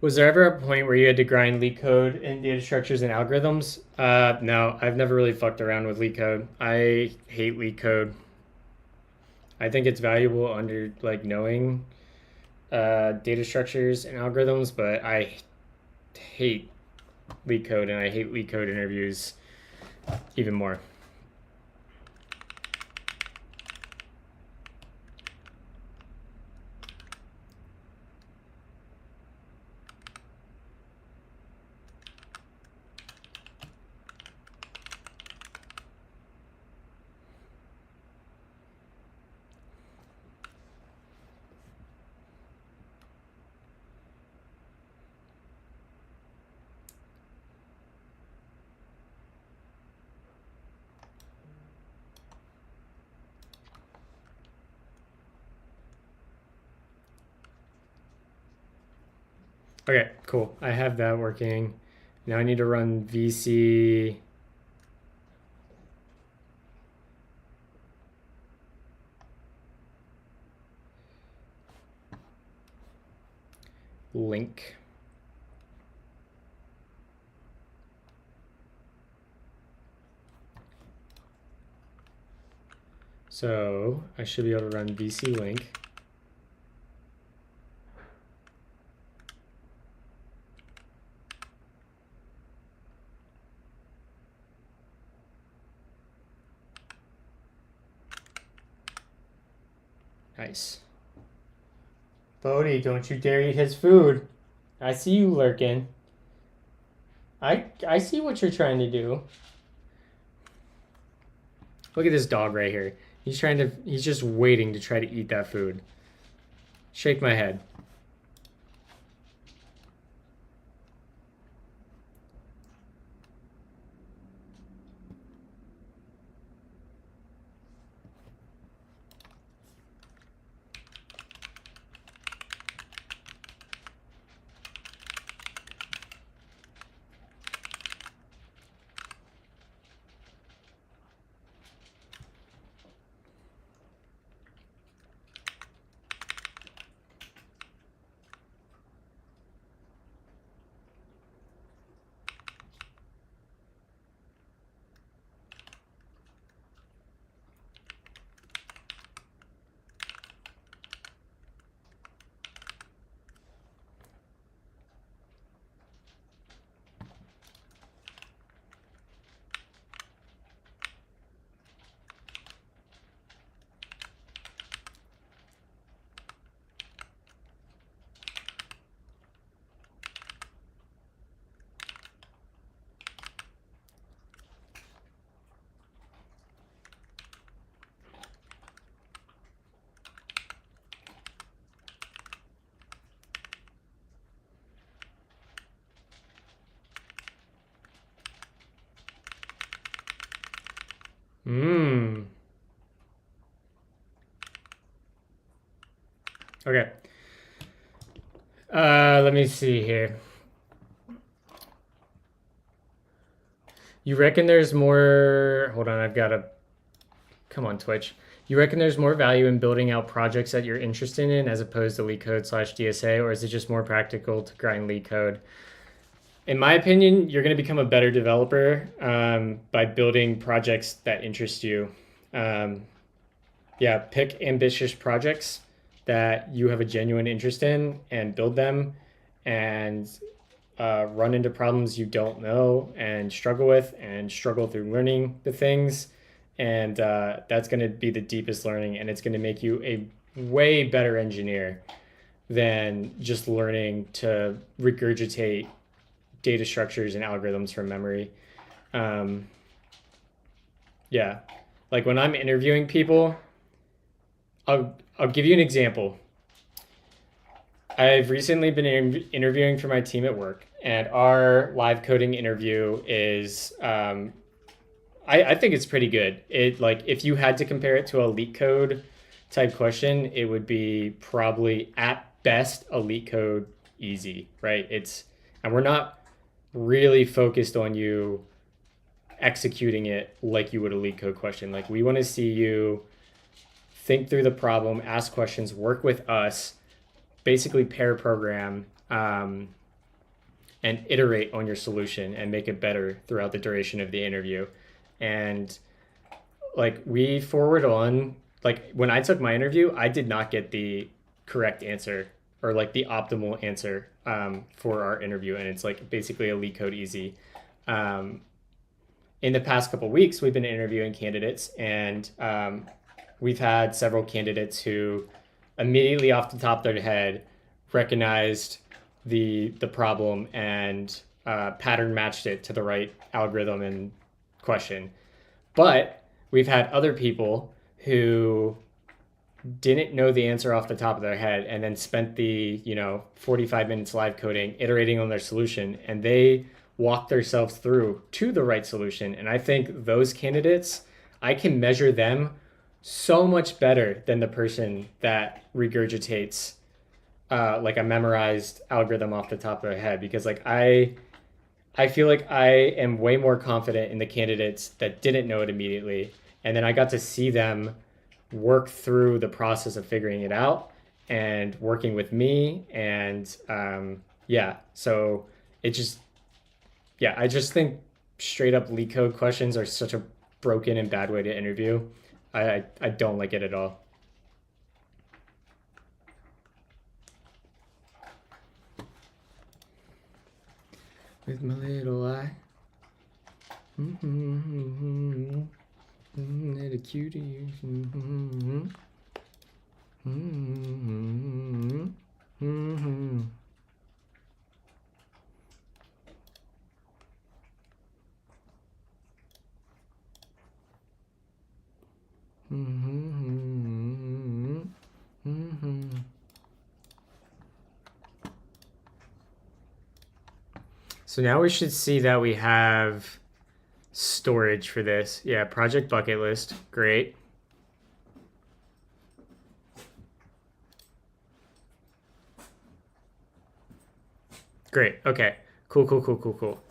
Speaker 1: Was there ever a point where you had to grind leak code in data structures and algorithms? No, I've never really fucked around with leak code. I hate leak code. I think it's valuable under like knowing data structures and algorithms, but I hate leak code, and I hate leak code interviews even more. Okay, cool. I have that working. Now I need to run VC link. So I should be able to run VC link. Nice. Bodhi, don't you dare eat his food. I see you lurking. I see what you're trying to do. Look at this dog right here. He's just waiting to try to eat that food. Shake my head. Okay. Let me see here. You reckon there's more... Hold on, I've got to... Come on, Twitch. You reckon there's more value in building out projects that you're interested in as opposed to LeetCode/DSA, or is it just more practical to grind LeetCode? In my opinion, you're going to become a better developer by building projects that interest you. Yeah, pick ambitious projects that you have a genuine interest in and build them, and run into problems you don't know and struggle through learning the things. And that's going to be the deepest learning, and it's going to make you a way better engineer than just learning to regurgitate data structures and algorithms from memory. Yeah, like when I'm interviewing people, I'll give you an example. I've recently been interviewing for my team at work, and our live coding interview is I think it's pretty good. It, like, if you had to compare it to a LeetCode type question, it would be probably at best a LeetCode easy, right? And we're not really focused on you executing it like you would a LeetCode question. Like, we want to see you think through the problem, ask questions, work with us, basically pair program, and iterate on your solution and make it better throughout the duration of the interview. And like, we forward on, like, when I took my interview, I did not get the correct answer or like the optimal answer for our interview. And it's like basically a LeetCode easy. In the past couple weeks, we've been interviewing candidates, and we've had several candidates who immediately off the top of their head recognized the problem and pattern matched it to the right algorithm and question. But we've had other people who didn't know the answer off the top of their head and then spent the 45 minutes live coding iterating on their solution, and they walked themselves through to the right solution. And I think those candidates, I can measure them so much better than the person that regurgitates like a memorized algorithm off the top of their head, because like I feel like I am way more confident in the candidates that didn't know it immediately. And then I got to see them work through the process of figuring it out and working with me. And so it just, I just think straight up LeetCode questions are such a broken and bad way to interview. I don't like it at all. With my little eye. Little cutie. So now we should see that we have storage for this. Yeah, project bucket list. Great. Great. Okay. Cool.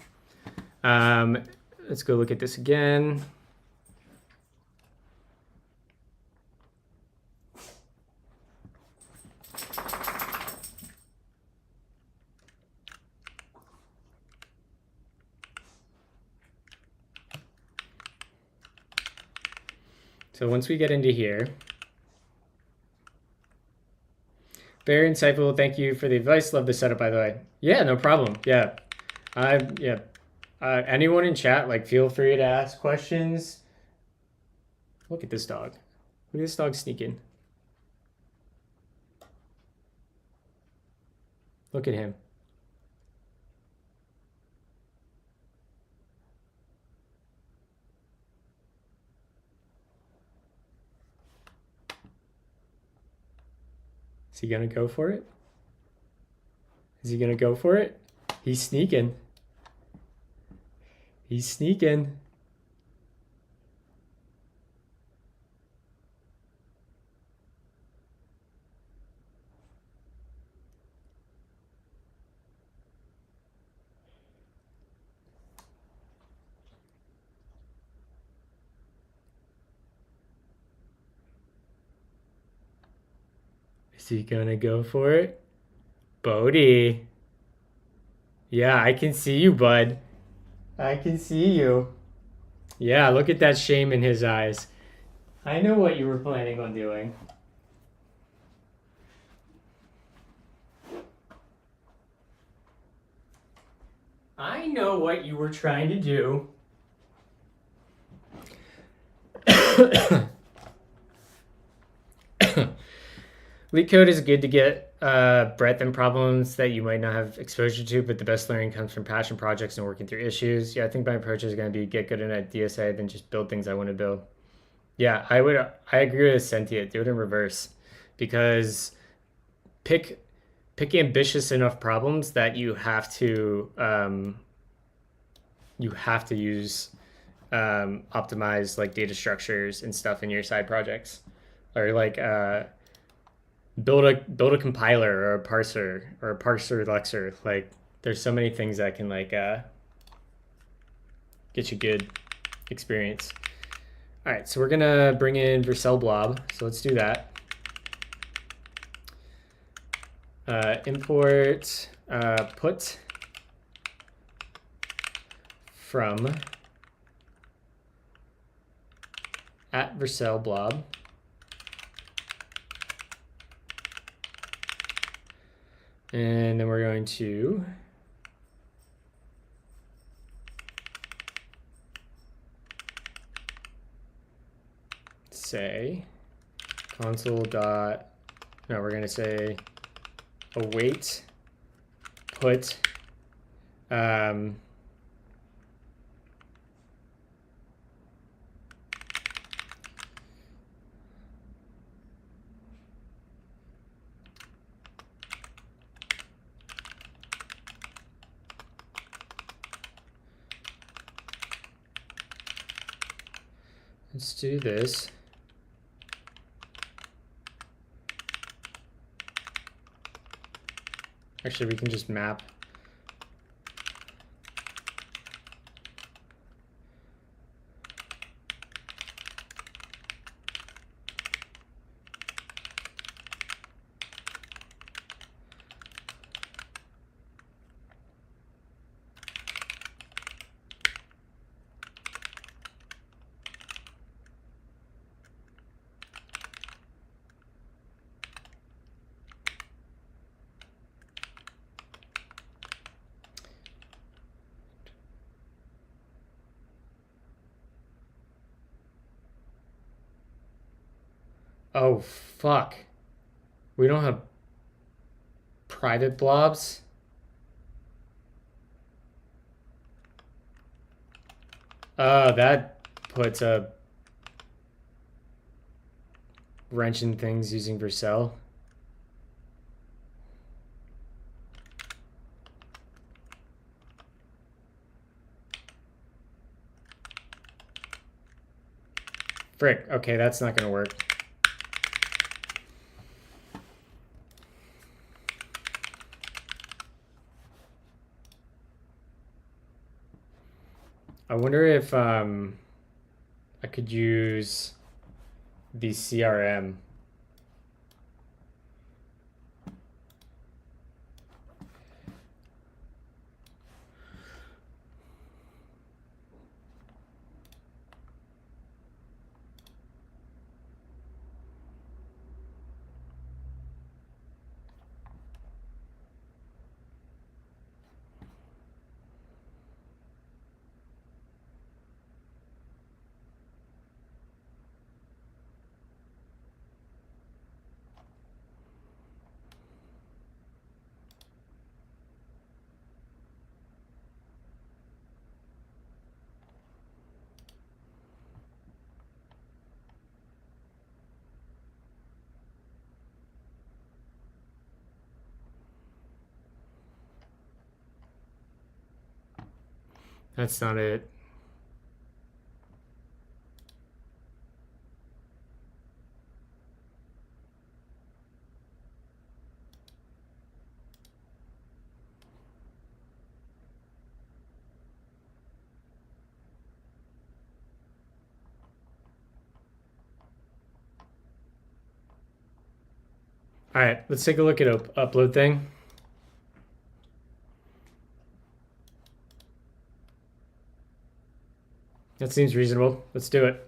Speaker 1: Let's go look at this again. So once we get into here, very insightful. Thank you for the advice. Love the setup, by the way. Yeah, no problem. Yeah. Anyone in chat, like, feel free to ask questions. Look at this dog. Look at this dog sneaking. Look at him. Is he gonna go for it? Is he gonna go for it? He's sneaking. He's sneaking. Is he gonna go for it? Bodhi. Yeah, I can see you, bud. I can see you. Yeah, look at that shame in his eyes. I know what you were planning on doing. I know what you were trying to do. Leak code is good to get breadth and problems that you might not have exposure to, but the best learning comes from passion projects and working through issues. Yeah, I think my approach is going to be get good at DSA, then just build things I want to build. Yeah, I agree with Sentient. Do it in reverse, because pick ambitious enough problems that you have to use optimize like data structures and stuff in your side projects, or like build a compiler or a parser lexer. Like there's so many things that can like get you good experience. All right, so we're gonna bring in Vercel blob. So let's do that. Import put from at Vercel blob. And then we're going to say console dot, no, we're going to say await put let's do this. Actually, we can just map. Oh, fuck. We don't have private blobs. That puts a wrench in things using Vercel. Frick, okay, that's not gonna work. I wonder if I could use the CRM. That's not it. All right, let's take a look at upload thing. That seems reasonable. Let's do it.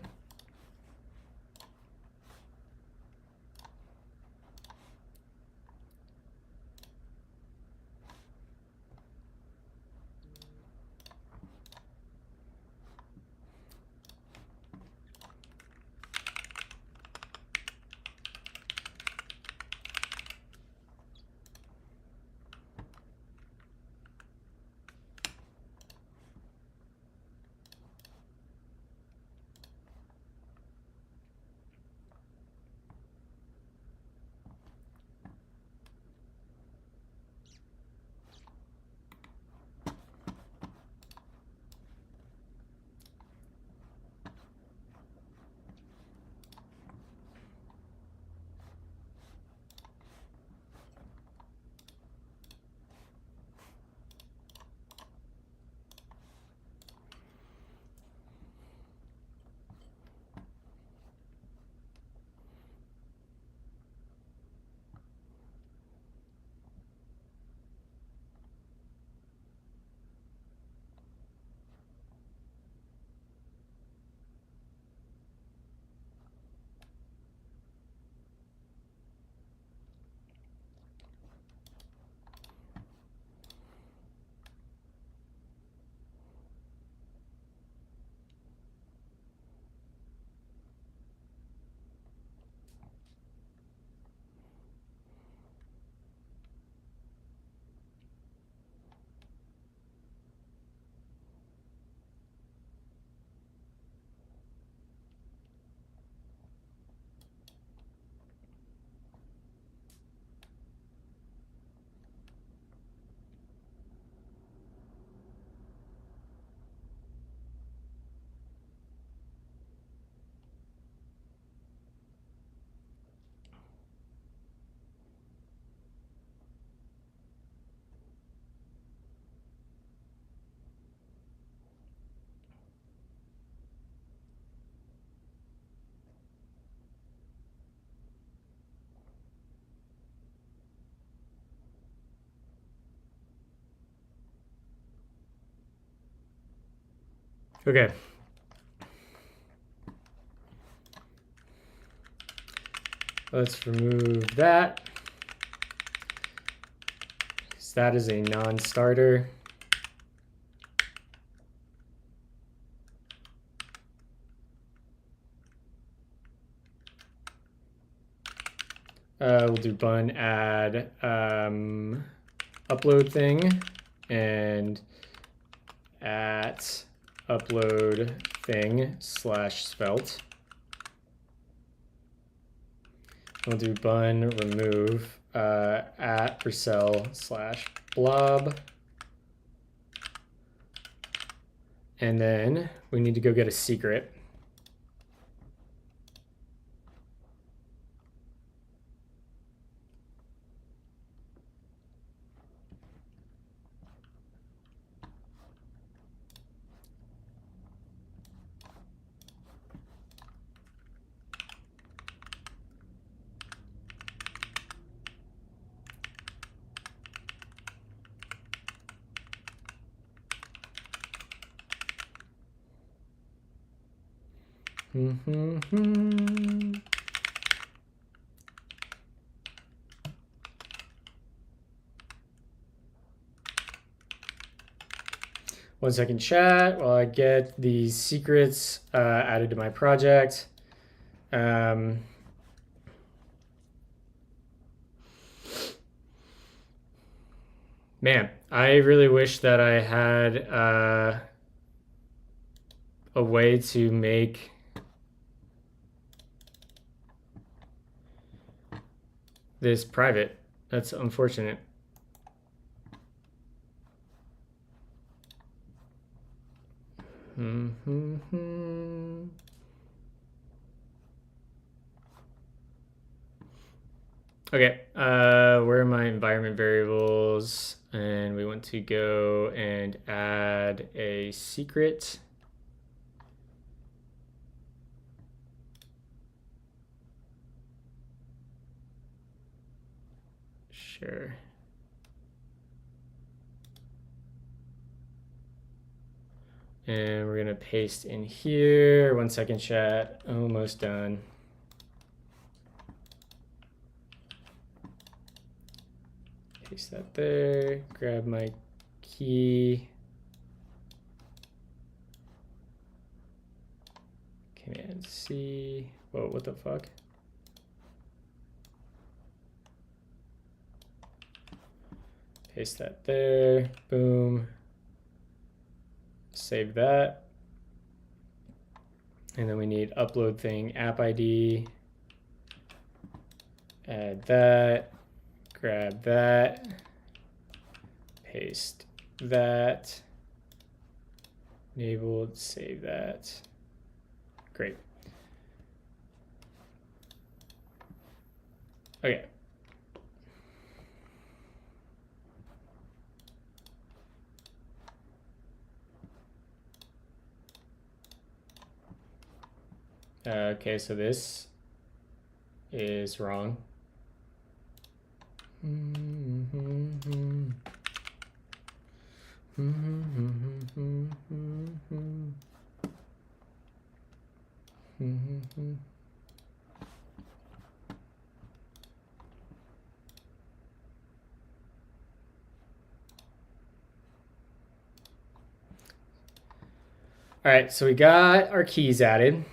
Speaker 1: Okay. Let's remove that, because that is a non-starter. We'll do bun add upload thing and at upload thing / svelte. We'll do bun remove at Purcell / blob. And then we need to go get a secret. One second chat while I get these secrets added to my project. Man, I really wish that I had a way to make this private. That's unfortunate. Okay, where are my environment variables? And we want to go and add a secret. Sure. And we're gonna paste in here. 1 second, chat. Almost done. Paste that there. Grab my key. Command C. Whoa, what the fuck? Paste that there. Boom. Save that. And then we need upload thing, app ID. Add that. Grab that. Paste that. Enabled. Save that. Great. Okay. Okay, so this is wrong. All right, so we got our keys added.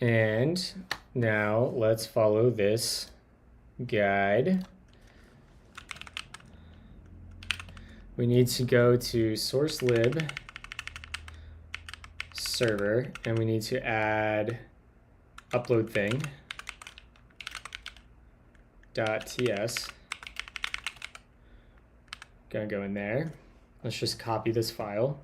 Speaker 1: And now let's follow this guide. We need to go to source lib server, and we need to add upload thing .ts. Gonna go in there. Let's just copy this file.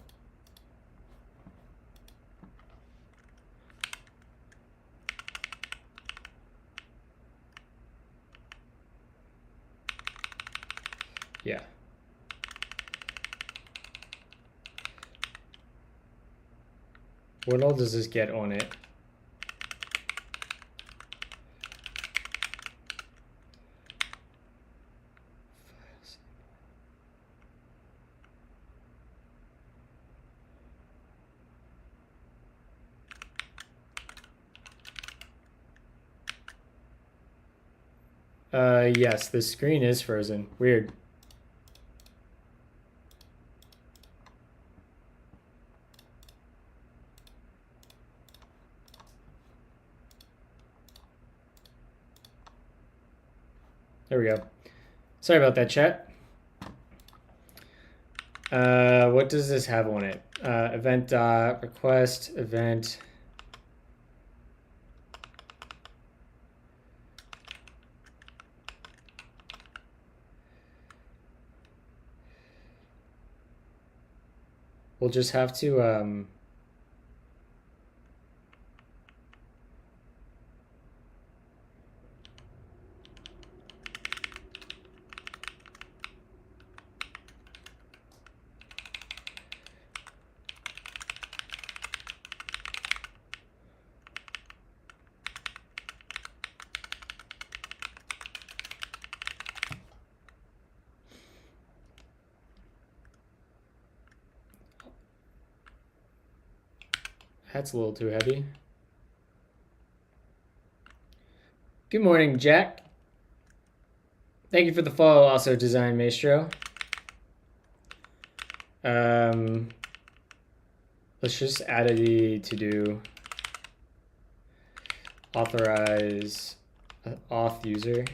Speaker 1: Yeah. What all does this get on it? Yes, the screen is frozen. Weird. There we go. Sorry about that, chat. What does this have on it? Event request event. We'll just have to that's a little too heavy. Good morning, Jack. Thank you for the follow, also Design Maestro. Let's just add a to-do. Authorize auth user.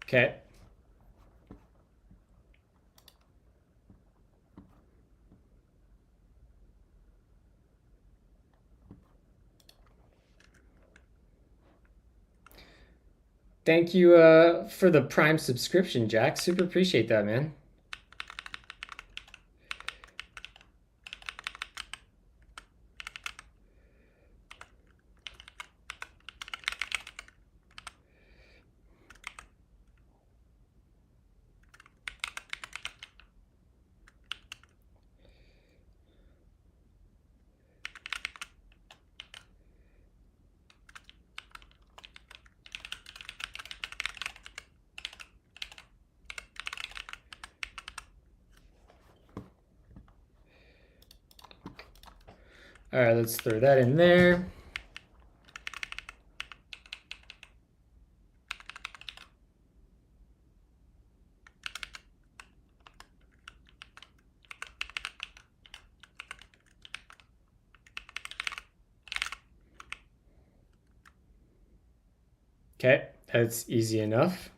Speaker 1: Okay. Thank you for the Prime subscription, Jack. Super appreciate that, man. All right, let's throw that in there. Okay, that's easy enough.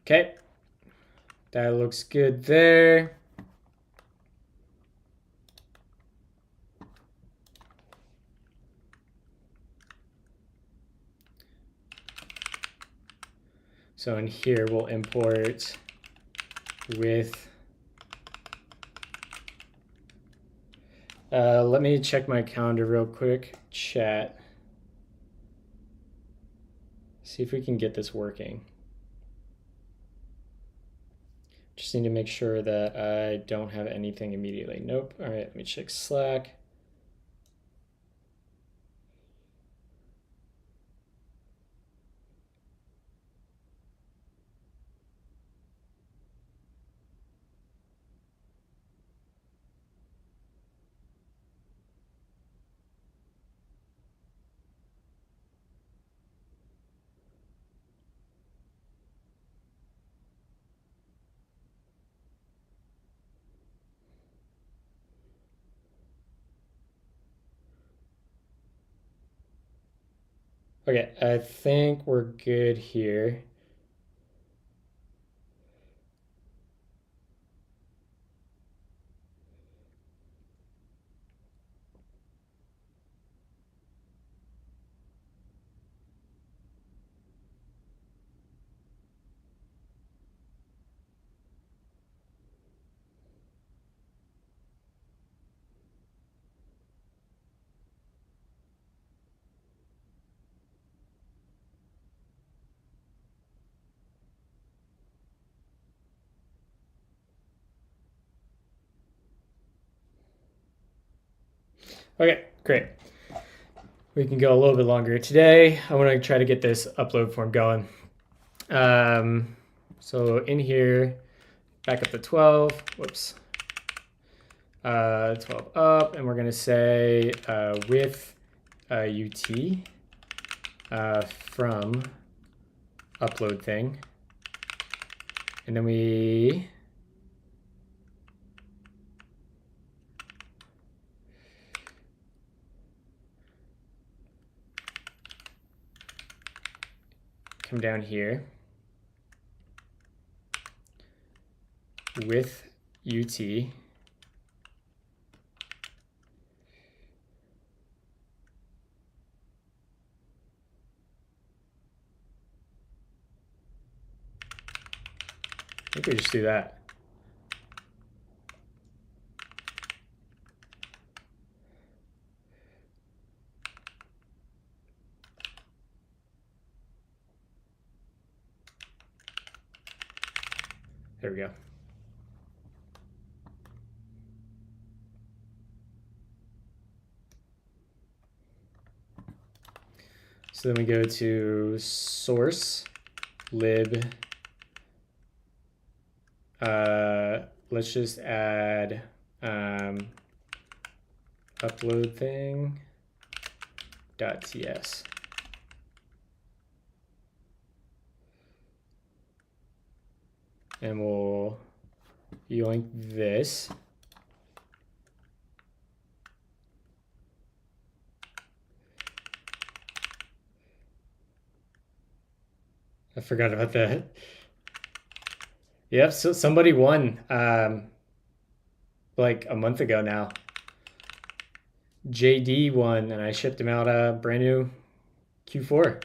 Speaker 1: Okay, that looks good there. So in here, we'll import with, let me check my calendar real quick, chat. See if we can get this working. Just need to make sure that I don't have anything immediately. Nope. All right, let me check Slack. Okay, I think we're good here. Okay, great. We can go a little bit longer today. I want to try to get this upload form going. So in here, back up to 12. Whoops. 12 up, and we're going to say with UT from upload thing. And then we come down here with UT. I think we just do that. There we go. So then we go to source lib. Let's just add upload thing .ts. And we'll yoink this. I forgot about that. Yep, so somebody won like a month ago now. JD won, and I shipped him out a brand new Q4.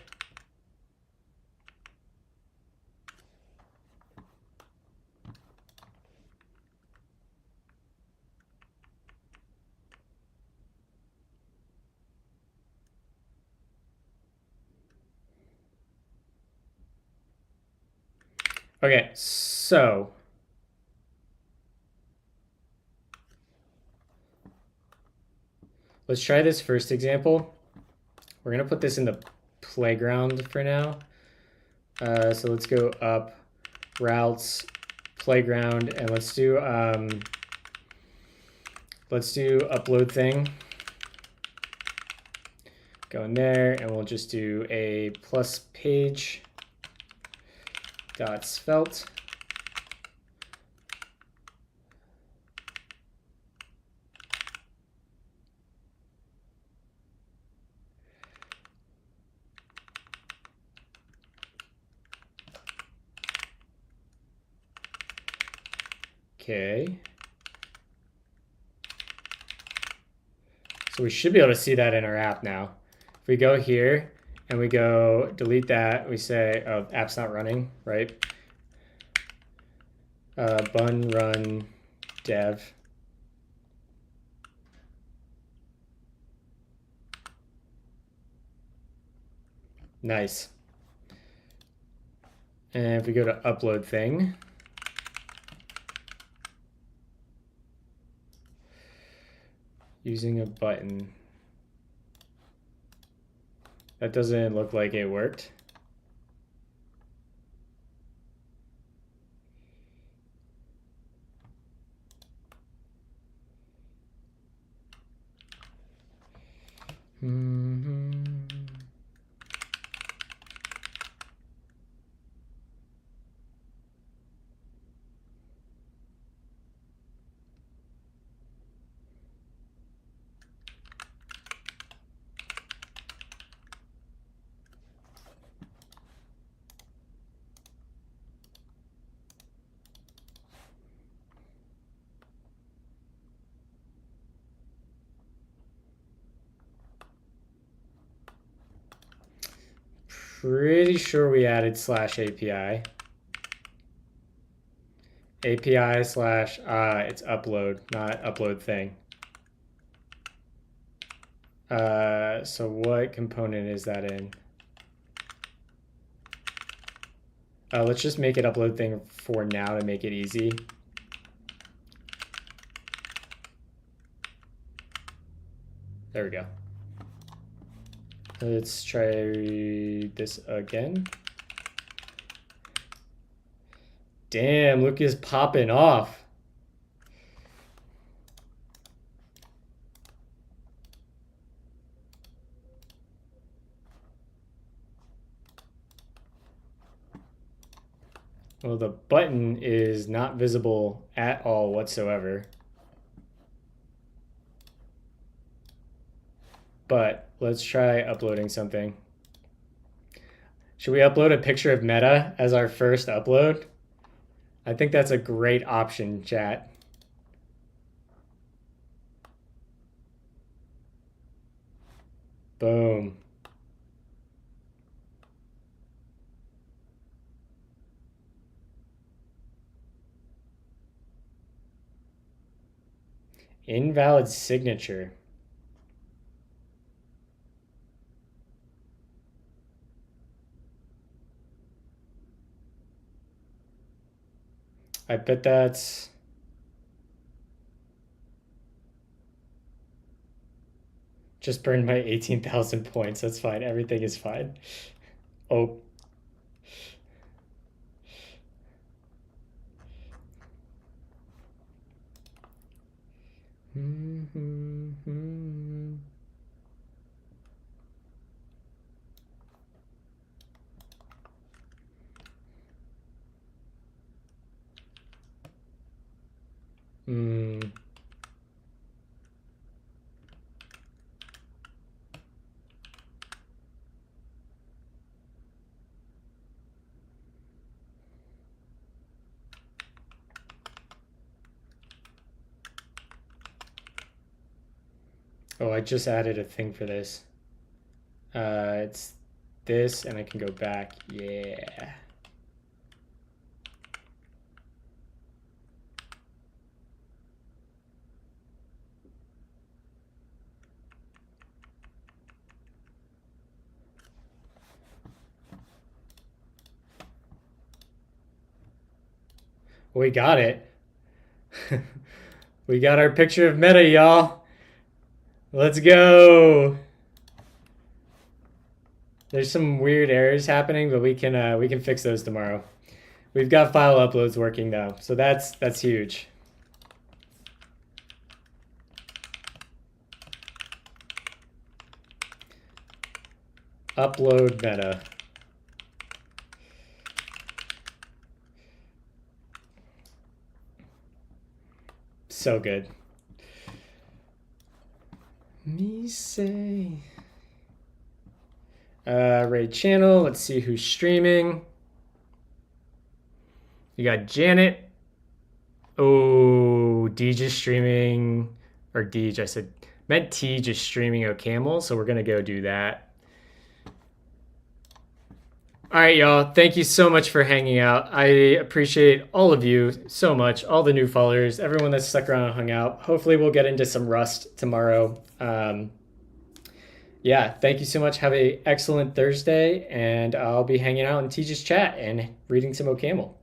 Speaker 1: Okay, so let's try this first example. We're gonna put this in the playground for now. So let's go up, routes, playground, and let's do upload thing. Go in there, and we'll just do a plus page dot svelte. Okay. So we should be able to see that in our app now. If we go here and we go delete that, we say, oh, app's not running, right? Bun run dev. Nice. And if we go to upload thing, using a button, that doesn't look like it worked. Pretty sure we added /API. API slash, it's upload, not upload thing. So what component is that in? Let's just make it upload thing for now to make it easy. There we go. Let's try this again. Damn, Luke is popping off. Well, the button is not visible at all whatsoever. But let's try uploading something. Should we upload a picture of Meta as our first upload? I think that's a great option, chat. Boom. Invalid signature. I bet that's... Just burned my 18,000 points. That's fine. Everything is fine. Oh. Oh, I just added a thing for this. It's this, and I can go back. Yeah. We got it. We got our picture of Meta, y'all. Let's go. There's some weird errors happening, but we can fix those tomorrow. We've got file uploads working though, so that's huge. Upload Meta. So good. Me say. Raid channel. Let's see who's streaming. You got Janet. Oh, Deej is streaming. Or Deej, I said. Meant T just streaming O'Camel, so we're going to go do that. All right, y'all. Thank you so much for hanging out. I appreciate all of you so much, all the new followers, everyone that's stuck around and hung out. Hopefully, we'll get into some Rust tomorrow. Yeah, thank you so much. Have an excellent Thursday, and I'll be hanging out in Teach's chat and reading some O'Camel.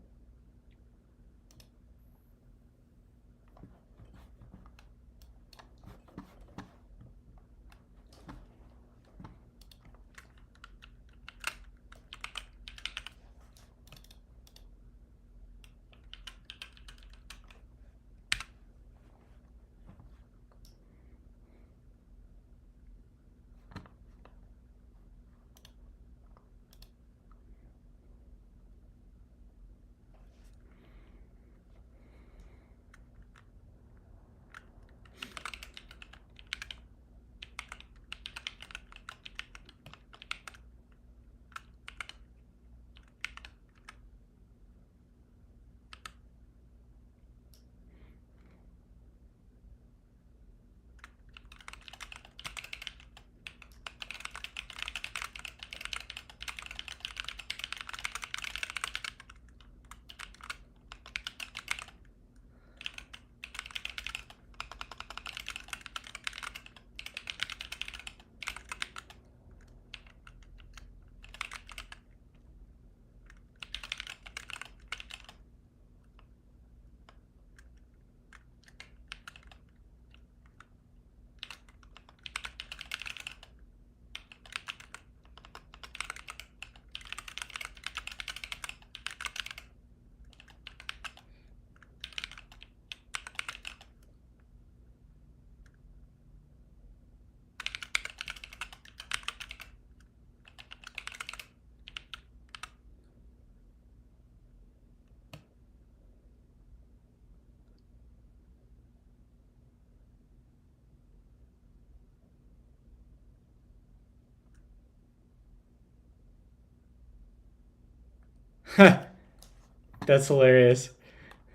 Speaker 1: That's hilarious.